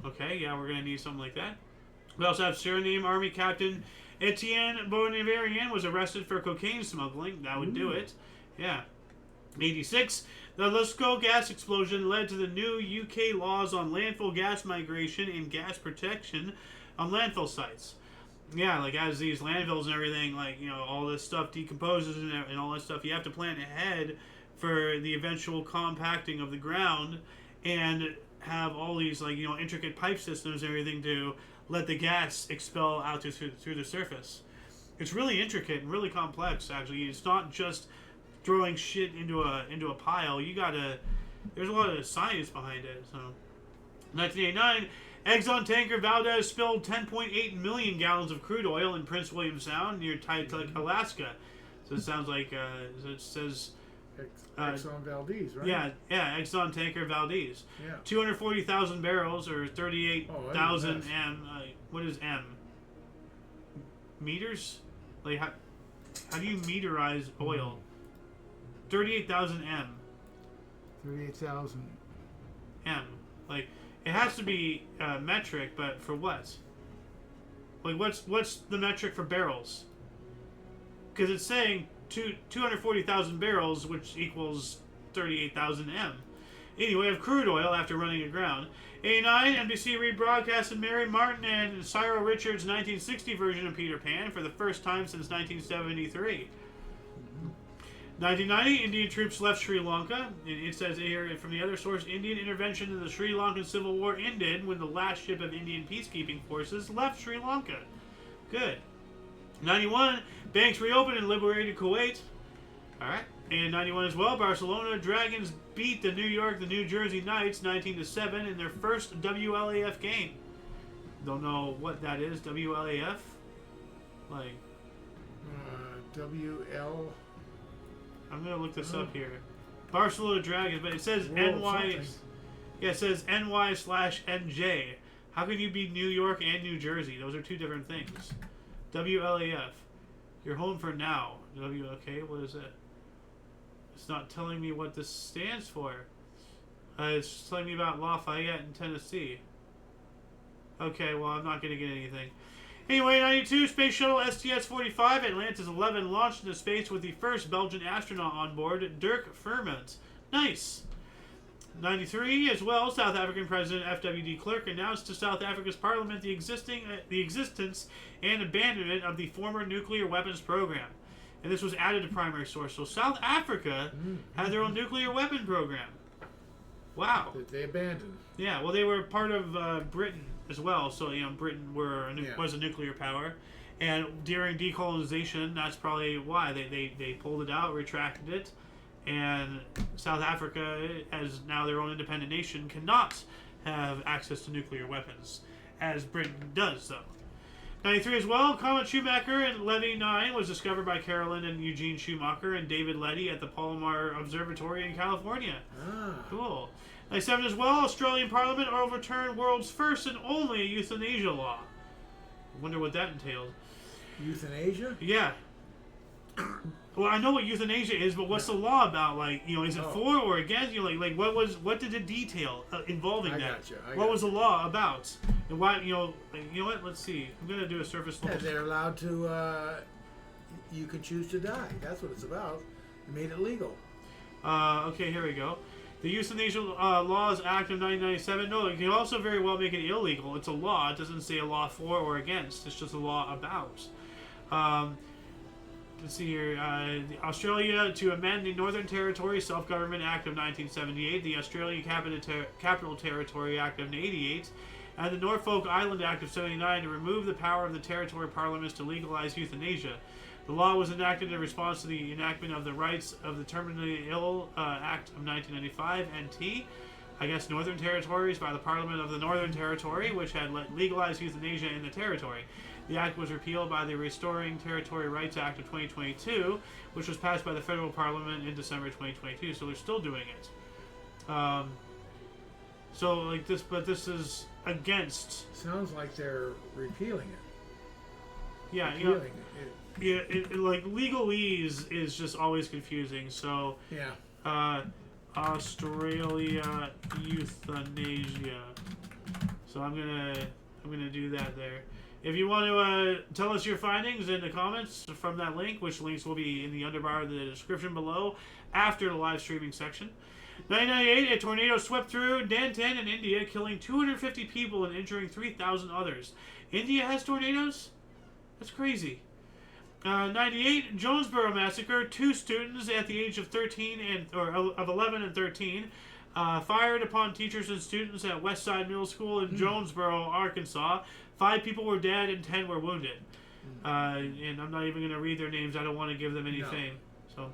Okay, yeah, we're going to need something like that. We also have Suriname Army Captain Etienne Bonavarian was arrested for cocaine smuggling. That would do it. Yeah. 86, the Lusco gas explosion led to the new UK laws on landfill gas migration and gas protection on landfill sites. Yeah, like as these landfills and everything, like, all this stuff decomposes and all that stuff, you have to plan ahead for the eventual compacting of the ground and have all these, like, intricate pipe systems and everything to let the gas expel out through the surface. It's really intricate and really complex, actually. It's not just throwing shit into a pile. There's a lot of science behind it. So, 1989, Exxon tanker Valdez spilled 10.8 million gallons of crude oil in Prince William Sound near Tiktaalik, Alaska. So it sounds like it says Exxon Valdez, right? Yeah, Exxon tanker Valdez. Yeah. 240,000 barrels or 38,000 M. What is M? Meters? Like how do you meterize oil? 38,000 M. 38,000 M. Like, it has to be metric, but for what? Like, what's the metric for barrels? Because it's saying 240,000 barrels, which equals 38,000 M. Anyway, of crude oil after running aground. 89, NBC rebroadcasted Mary Martin and Cyril Richards' 1960 version of Peter Pan for the first time since 1973. 1990, Indian troops left Sri Lanka. It says here from the other source, Indian intervention in the Sri Lankan Civil War ended when the last ship of Indian peacekeeping forces left Sri Lanka. Good. 91, banks reopened and liberated Kuwait. Alright. And 91 as well, Barcelona Dragons beat the New Jersey Knights 19-7 in their first WLAF game. Don't know what that is, WLAF? Like... WL... I'm gonna look this up here. Barcelona Dragons, but it says World NY. something. Yeah, it says NY/NJ. How can you be New York and New Jersey? Those are two different things. WLAF. You're home for now. Okay, what is it? It's not telling me what this stands for. It's telling me about Lafayette in Tennessee. Okay, well, I'm not gonna get anything. Anyway, 92, Space Shuttle STS-45, Atlantis 11, launched into space with the first Belgian astronaut on board, Dirk Vermont. Nice. 93, as well, South African President F.W.D. Klerk announced to South Africa's parliament the existence and abandonment of the former nuclear weapons program. And this was added to primary source. So South Africa had their own nuclear weapon program. Wow. That they abandoned. Yeah, well, they were part of Britain as well. So, you know, Britain was a nuclear power. And during decolonization, that's probably why. They pulled it out, retracted it. And South Africa, as now their own independent nation, cannot have access to nuclear weapons, as Britain does, though. 93 as well, Comet Schumacher and Levy 9 was discovered by Carolyn and Eugene Schumacher and David Letty at the Palomar Observatory in California. Cool. 97 as well, Australian Parliament overturned world's first and only euthanasia law. I wonder what that entailed. Euthanasia? Yeah. Well, I know what euthanasia is, but what's the law about? Like, you know, is it for or against? You know, like what did it detail involving that? What was the law about? And why? You know what? Let's see. I'm gonna do a surface level. Yeah, they're allowed to. You can choose to die. That's what it's about. They made it legal. Okay, here we go. The Euthanasia Laws Act of 1997. No, you can also very well make it illegal. It's a law. It doesn't say a law for or against. It's just a law about. Let's see here. Australia to amend the Northern Territory Self-Government Act of 1978, the Australian Capital Territory Act of 88, and the Norfolk Island Act of 79 to remove the power of the territory parliaments to legalize euthanasia. The law was enacted in response to the enactment of the Rights of the Terminally Ill Act of 1995, NT, I guess Northern Territories, by the Parliament of the Northern Territory, which had legalized euthanasia in the territory. The act was repealed by the Restoring Territory Rights Act of 2022, which was passed by the federal parliament in December 2022. So they're still doing it. So like this, but this is against. Sounds like they're repealing it. Yeah, repealing like legalese is just always confusing. So yeah. Australia euthanasia. So I'm gonna do that there. If you want to tell us your findings in the comments from that link, which links will be in the underbar of the description below after the live streaming section. 1998, a tornado swept through Dantan in India, killing 250 people and injuring 3,000 others. India has tornadoes? That's crazy. 98, Jonesboro massacre. 2 students at the age of 11 and 13 fired upon teachers and students at Westside Middle School in Jonesboro, Arkansas. 5 people were dead and 10 were wounded. And I'm not even going to read their names. I don't want to give them any fame. So,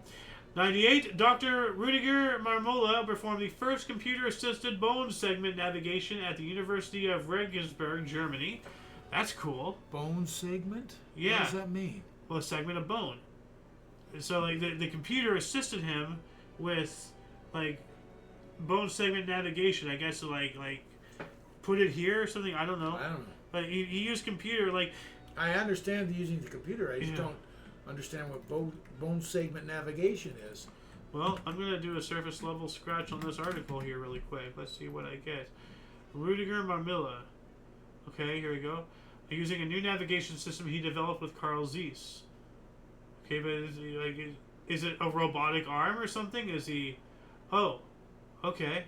98, Dr. Rudiger Marmola performed the first computer-assisted bone segment navigation at the University of Regensburg, Germany. That's cool. Bone segment? Yeah. What does that mean? Well, a segment of bone. So, like, the computer assisted him with, like, bone segment navigation. I guess, like put it here or something. I don't know. But he used computer, like... I understand using the computer. I just don't understand what bone segment navigation is. Well, I'm going to do a surface level scratch on this article here really quick. Let's see what I get. Rudiger Marmilla. Okay, here we go. Using a new navigation system he developed with Carl Zeiss. Okay, but is it a robotic arm or something? Is he... Oh, okay.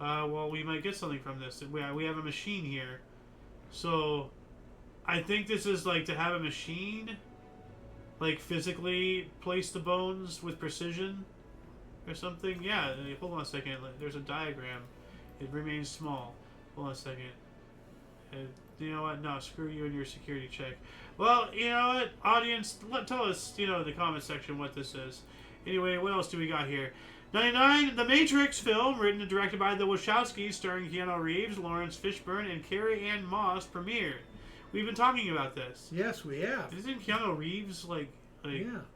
Well, we might get something from this. We have a machine here. So, I think this is like to have a machine like physically place the bones with precision or something. Yeah, hold on a second. There's a diagram. It remains small. Hold on a second. You know what? No, screw you and your security check. Well, you know what, audience, tell us, in the comment section what this is. Anyway, what else do we got here? 99, The Matrix film, written and directed by the Wachowskis, starring Keanu Reeves, Lawrence Fishburne, and Carrie Ann Moss, premiered. We've been talking about this. Yes, we have. Isn't Keanu Reeves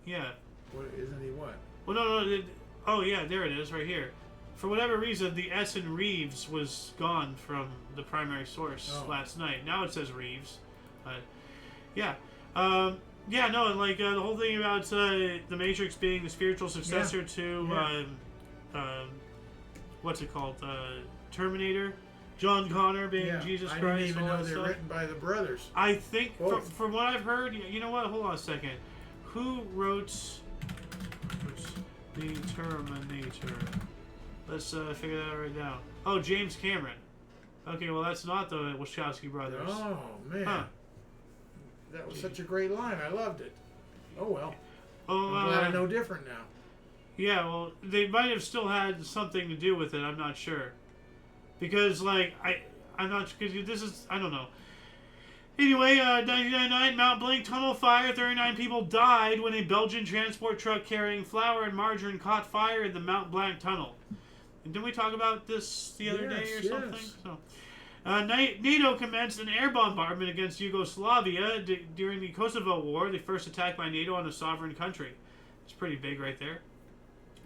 yeah? What isn't he? What? Well, no. Oh, yeah, there it is, right here. For whatever reason, the S in Reeves was gone from the primary source last night. Now it says Reeves. Yeah. Yeah, no, and the whole thing about the Matrix being the spiritual successor to what's it called? Terminator. John Connor being Jesus Christ. I didn't even all know that they're stuff. written by the brothers. I think, from what I've heard, you know what? Hold on a second. Who wrote the Terminator? Let's figure that out right now. Oh, James Cameron. Okay, well, that's not the Wachowski brothers. Oh, man. Huh. That was such a great line. I loved it. Oh, well. I'm glad I know different now. Yeah, well, they might have still had something to do with it. I'm not sure. Because, I'm not... Because this is... I don't know. Anyway, 1999, Mount Blanc tunnel fire. 39 people died when a Belgian transport truck carrying flour and margarine caught fire in the Mount Blanc tunnel. And didn't we talk about this the other day or something? So, NATO commenced an air bombardment against Yugoslavia during the Kosovo War, the first attack by NATO on a sovereign country. It's pretty big right there.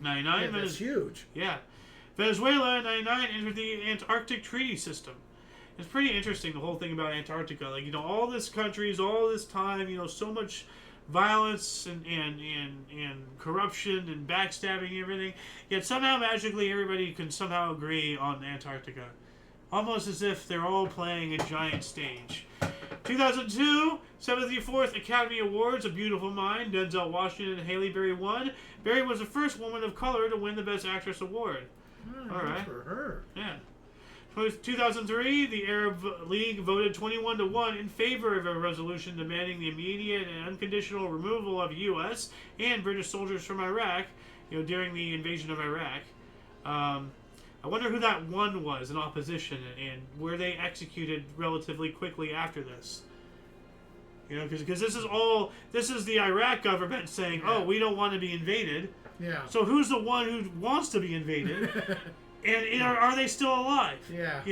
99. Yeah, that's huge. Yeah. Venezuela, 99, entered the Antarctic Treaty System. It's pretty interesting, the whole thing about Antarctica. All this countries, all this time, so much violence and corruption and backstabbing and everything. Yet somehow, magically, everybody can somehow agree on Antarctica. Almost as if they're all playing a giant stage. 2002, 74th Academy Awards, A Beautiful Mind. Denzel Washington and Halle Berry won. Berry was the first woman of color to win the Best Actress award. All right. For her. Yeah. 2003, the Arab League voted 21-1 in favor of a resolution demanding the immediate and unconditional removal of U.S. and British soldiers from Iraq, during the invasion of Iraq. I wonder who that one was in opposition, and were they executed relatively quickly after this? Because this is the Iraq government saying, oh, we don't want to be invaded. Yeah. So who's the one who wants to be invaded? And are they still alive? Yeah.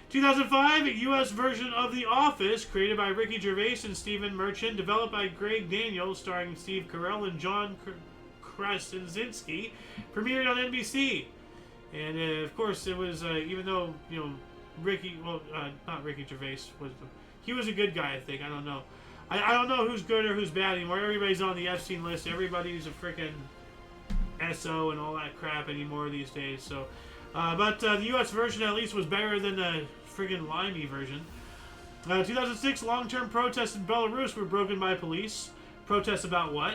2005, a U.S. version of The Office, created by Ricky Gervais and Stephen Merchant, developed by Greg Daniels, starring Steve Carell and John Krasinski, premiered on NBC. And, of course, it was, even though, not Ricky Gervais, he was a good guy, I think. I don't know. I don't know who's good or who's bad anymore. Everybody's on the Epstein list. Everybody's a freaking SO and all that crap anymore these days. So, but the U.S. version at least was better than the friggin' limey version. 2006, long-term protests in Belarus were broken by police. Protests about what?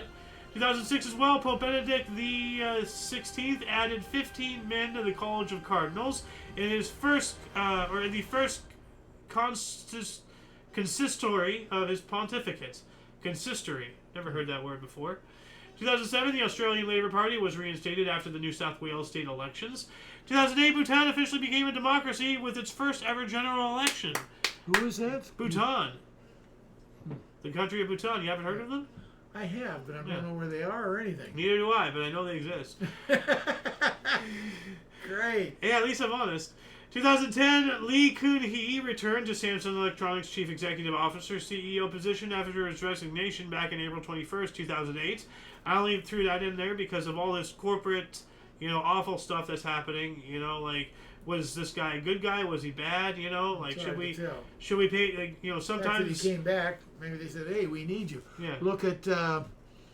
2006 as well, Pope Benedict the 16th added 15 men to the College of Cardinals in his first, in the first consistory of his pontificate. Consistory. Never heard that word before. 2007, the Australian Labor Party was reinstated after the New South Wales state elections. 2008, Bhutan officially became a democracy with its first ever general election. Who is that? Bhutan. The country of Bhutan. You haven't heard of them? I have, but I don't know where they are or anything. Neither do I, but I know they exist. Great. Yeah, at least I'm honest. 2010, Lee Kun-hee returned to Samsung Electronics Chief Executive Officer CEO position after his resignation back in April 21st, 2008. I only threw that in there because of all this corporate, awful stuff that's happening. Was this guy a good guy? Was he bad? Should we pay? Sometimes after he came back, maybe they said, "Hey, we need you." Yeah. Look at Tim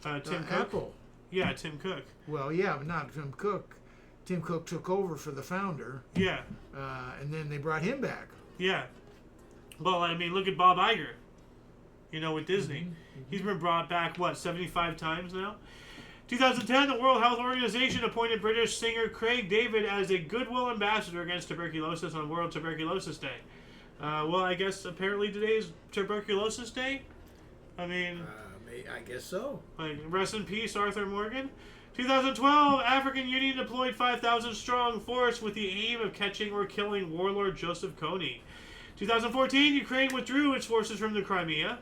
Cook. Apple. Yeah, Tim Cook. Well, yeah, but not Tim Cook. Tim Cook took over for the founder. Yeah. And then they brought him back. Yeah. Well, look at Bob Iger. With Disney. Mm-hmm. He's been brought back, 75 times now? 2010, the World Health Organization appointed British singer Craig David as a goodwill ambassador against tuberculosis on World Tuberculosis Day. I guess apparently today is Tuberculosis Day? Maybe. I guess so. Like, rest in peace, Arthur Morgan. 2012, African Union deployed 5,000 strong force with the aim of catching or killing warlord Joseph Kony. 2014, Ukraine withdrew its forces from the Crimea.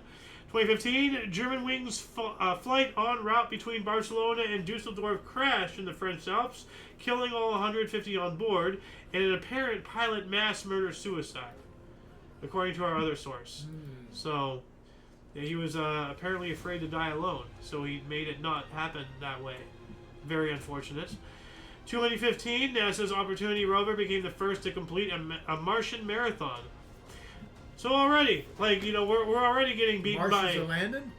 2015, German wings flight en route between Barcelona and Dusseldorf crashed in the French Alps, killing all 150 on board, and an apparent pilot mass murder-suicide, according to our other source. So, yeah, he was apparently afraid to die alone, so he made it not happen that way. Very unfortunate. 2015, NASA's Opportunity rover became the first to complete a Martian marathon. So already, like, you know, we're already getting beaten Martians are landing?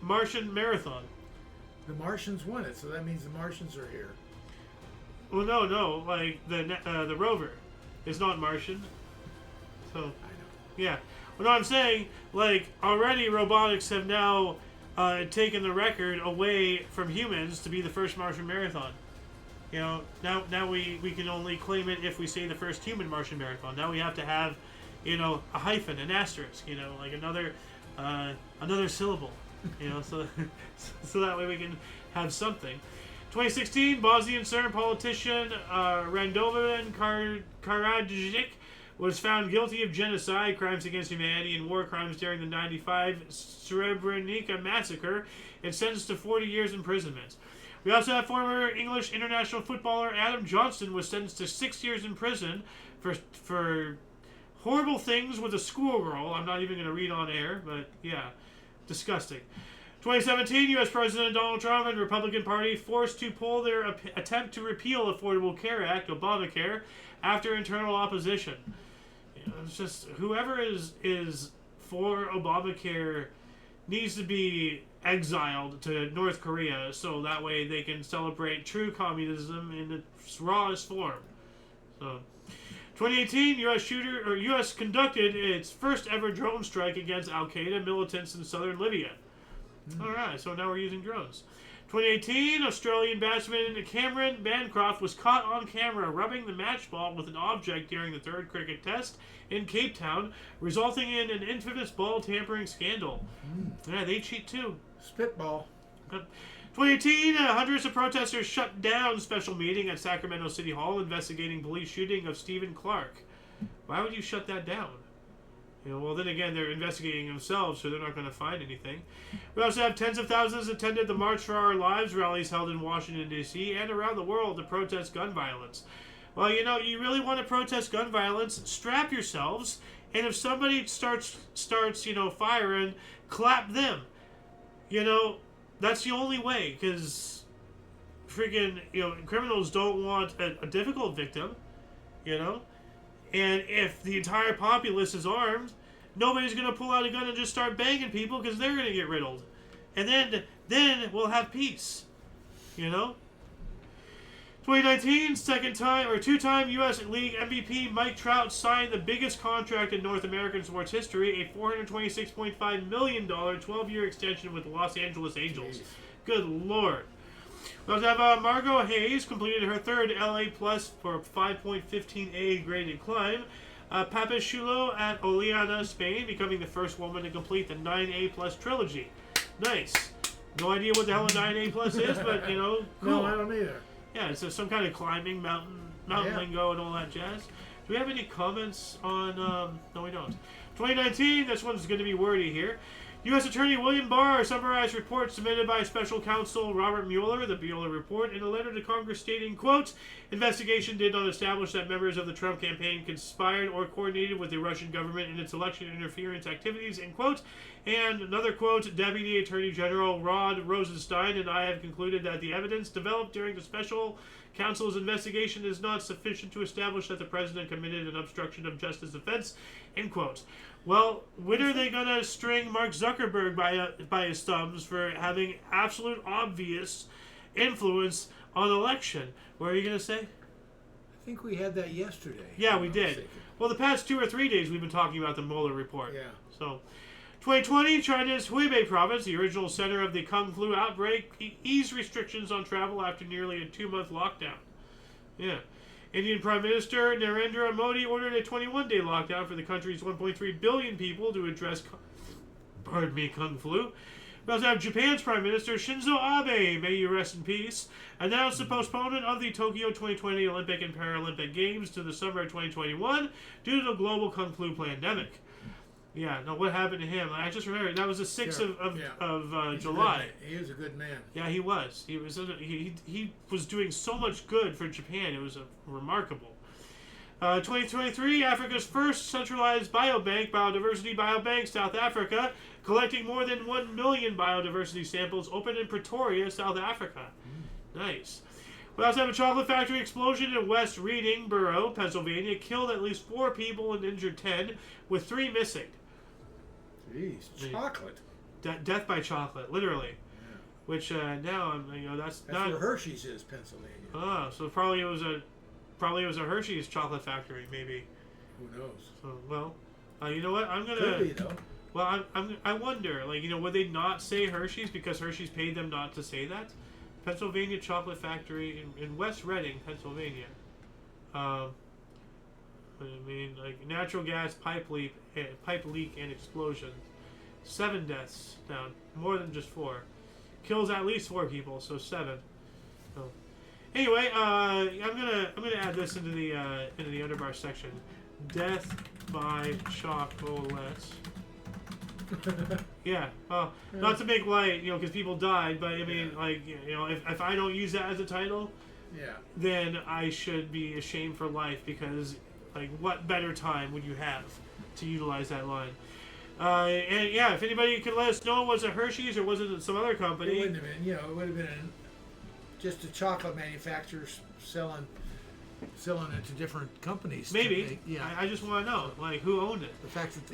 Martian marathon. The Martians won it, so that means the Martians are here. Well, no, like the rover is not Martian. So, I know. yeah. Well, no, I'm saying, like, already robotics have now taken the record away from humans to be the first Martian marathon. You know, now we can only claim it if we say the first human Martian marathon. Now we have to have, you know, a hyphen, an asterisk, you know, like another syllable, you know, so that way we can have something. 2016, Bosnian Serb politician Radovan Karadzic was found guilty of genocide, crimes against humanity, and war crimes during the 95 Srebrenica massacre and sentenced to 40 years imprisonment. We also have former English international footballer Adam Johnson was sentenced to 6 years in prison for horrible things with a schoolgirl. I'm not even going to read on air, but yeah, disgusting. 2017, U.S. President Donald Trump and Republican Party forced to pull their attempt to repeal Affordable Care Act, Obamacare, after internal opposition. You know, it's just whoever is for Obamacare needs to be exiled to North Korea so that way they can celebrate true communism in its rawest form. So, 2018, U.S. conducted its first ever drone strike against Al-Qaeda militants in southern Libya. Alright, so now we're using drones. 2018, Australian batsman Cameron Bancroft was caught on camera rubbing the match ball with an object during the third cricket test in Cape Town, resulting in an infamous ball tampering scandal. Yeah, they cheat too. Spitball. 2018, hundreds of protesters shut down special meeting at Sacramento City Hall investigating police shooting of Stephen Clark. Why would you shut that down? You know, well, then again, they're investigating themselves, so they're not going to find anything. We also have tens of thousands attended the March for Our Lives rallies held in Washington, D.C. and around the world to protest gun violence. Well, you know, you really want to protest gun violence, strap yourselves, and if somebody starts, you know, firing, clap them. You know, that's the only way, because freaking, you know, criminals don't want a difficult victim, you know? And if the entire populace is armed, nobody's going to pull out a gun and just start banging people because they're going to get riddled. And then we'll have peace. You know? 2019, two-time U.S. League MVP Mike Trout signed the biggest contract in North American sports history, a $426.5 million 12-year extension with the Los Angeles Angels. Jeez. Good Lord. We also have Margot Hayes completed her third LA Plus for 5.15A graded climb. Papachulo at Oleana, Spain, becoming the first woman to complete the 9A Plus trilogy. Nice. No idea what the hell a 9A Plus is, but, you know, cool. No, I don't either. Yeah, it's some kind of climbing, mountain lingo and all that jazz. Do we have any comments on... no, we don't. 2019, this one's going to be wordy here. U.S. Attorney William Barr summarized reports submitted by Special Counsel Robert Mueller, the Mueller report, in a letter to Congress stating, quote, investigation did not establish that members of the Trump campaign conspired or coordinated with the Russian government in its election interference activities, end quote. And another quote, Deputy Attorney General Rod Rosenstein and I have concluded that the evidence developed during the Special Counsel's investigation is not sufficient to establish that the president committed an obstruction of justice offense, end quote. Well, when are they going to string Mark Zuckerberg by his thumbs for having absolute obvious influence on election? What are you going to say? I think we had that yesterday. Yeah, we did. Well, the past 2 or 3 days we've been talking about the Mueller report. Yeah. So, 2020, China's Hubei province, the original center of the Kung Flu outbreak, eased restrictions on travel after nearly a 2-month lockdown. Yeah. Indian Prime Minister Narendra Modi ordered a 21-day lockdown for the country's 1.3 billion people to address, Kung Flu. We also have Japan's Prime Minister Shinzo Abe, may you rest in peace, announced the postponement of the Tokyo 2020 Olympic and Paralympic Games to the summer of 2021 due to the global Kung Flu pandemic. Yeah, no, what happened to him? I just remember that was the 6th of July. He was a good man. Yeah, he was. He was doing so much good for Japan. It was remarkable. 2023, Africa's first centralized biodiversity biobank, South Africa, collecting more than 1 million biodiversity samples, opened in Pretoria, South Africa. Nice. We also have a chocolate factory explosion in West Reading Borough, Pennsylvania, killed at least 4 people and injured 10, with 3 missing. Jeez, chocolate. Death by chocolate, literally. Yeah. Which now that's not where Hershey's is, Pennsylvania. Oh, so probably it was a Hershey's chocolate factory, maybe. Who knows? So, well, you know what? I'm gonna. Could be though. Well, I wonder, would they not say Hershey's because Hershey's paid them not to say that? Pennsylvania Chocolate Factory in West Reading, Pennsylvania. Natural gas pipe leak and explosion. 7 deaths now, more than just 4. Kills at least 4 people, so 7. So, anyway, I'm gonna add this into the underbar section. Death by chocolate. Yeah, well, not to make light, because people died, but I mean, if I don't use that as a title, then I should be ashamed for life because, what better time would you have to utilize that line? And yeah, if anybody could let us know, was it Hershey's or was it some other company? It wouldn't have been, it would have been just a chocolate manufacturer selling it to different companies. Maybe. I just want to know, who owned it? The fact that,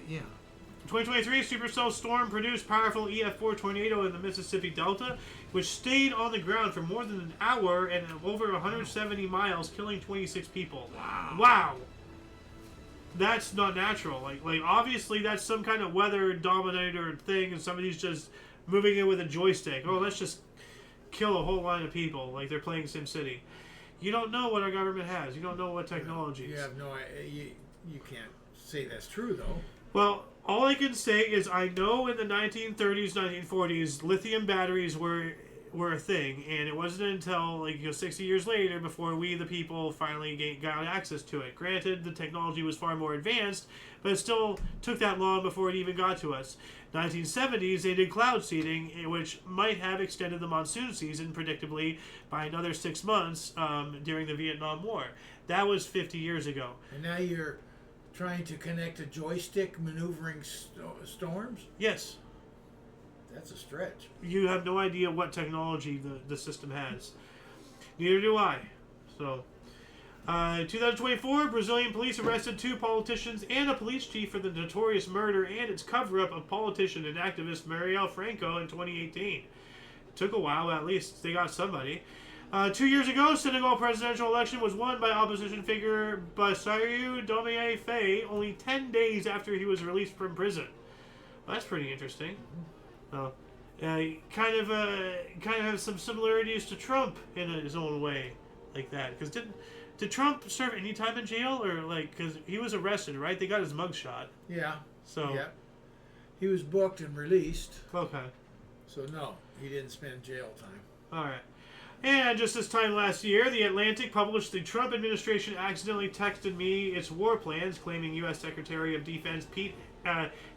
2023 supercell storm produced powerful EF4 tornado in the Mississippi Delta, which stayed on the ground for more than an hour and over 170 miles, killing 26 people. Wow. That's not natural. Obviously that's some kind of weather dominator thing, and somebody's just moving it with a joystick. Oh, let's just kill a whole line of people like they're playing SimCity. You don't know what our government has. You don't know what technologies. You have no idea. You can't say that's true though. Well, all I can say is I know in the 1930s, 1940s, lithium batteries were a thing, and it wasn't until 60 years later before we, the people, finally got access to it. Granted, the technology was far more advanced, but it still took that long before it even got to us. 1970s, they did cloud seeding, which might have extended the monsoon season predictably by another 6 months during the Vietnam War. That was 50 years ago. And now you're trying to connect a joystick maneuvering storms? Yes. That's a stretch. You have no idea what technology the system has. Neither do I. So, 2024, Brazilian police arrested 2 politicians and a police chief for the notorious murder and its cover-up of politician and activist Marielle Franco in 2018. Took a while, but at least they got somebody. 2 years ago, Senegal presidential election was won by opposition figure Bassirou Diomaye Faye only 10 days after he was released from prison. Well, that's pretty interesting. Kind of have some similarities to Trump in his own way, like that. Because did Trump serve any time in jail, or because he was arrested, right? They got his mugshot. Yeah. So. Yeah. He was booked and released. Okay. So no, he didn't spend jail time. All right. And just this time last year, The Atlantic published the Trump administration accidentally texted me its war plans, claiming U.S. Secretary of Defense Pete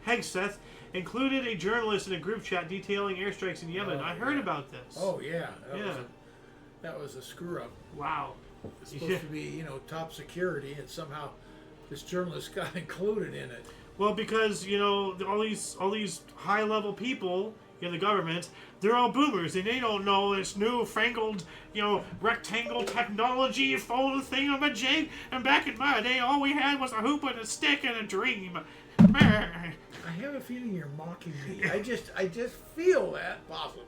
Hegseth included a journalist in a group chat detailing airstrikes in Yemen. I heard about this. Oh, yeah. That was a screw-up. Wow. It's supposed to be, top security, and somehow this journalist got included in it. Well, because, all these high-level people in the government, they're all boomers, and they don't know this newfangled, rectangle technology phone thingamajig. And back in my day, all we had was a hoop and a stick and a dream. I have a feeling you're mocking me. I just feel that possibly.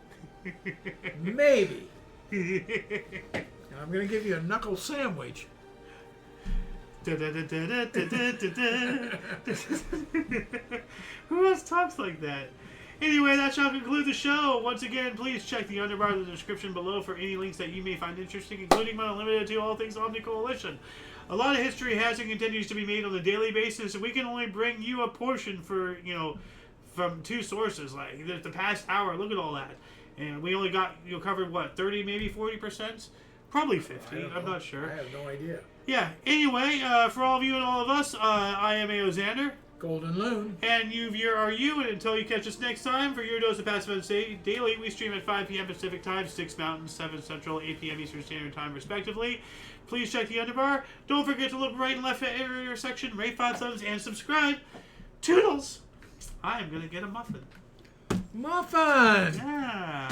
Maybe. And I'm gonna give you a knuckle sandwich. Who else talks like that? Anyway, that shall conclude the show. Once again, please check the underbar of the description below for any links that you may find interesting, including but not limited to all things Omni Coalition. A lot of history has and continues to be made on a daily basis, and we can only bring you a portion for from 2 sources. Like the past hour, look at all that, and we only got covered what 30, maybe 40%, probably 50. I'm not sure. I have no idea. Yeah. Anyway, for all of you and all of us, I am A.O. Xander. Golden Loon. And you are you, and until you catch us next time for your dose of Passive Events Daily, we stream at 5 p.m. Pacific Time, 6 Mountain, 7 Central, 8 p.m. Eastern Standard Time, respectively. Please check the underbar. Don't forget to look right and left at every intersection, rate 5 thumbs, and subscribe. Toodles! I am going to get a muffin. Muffin! Yeah.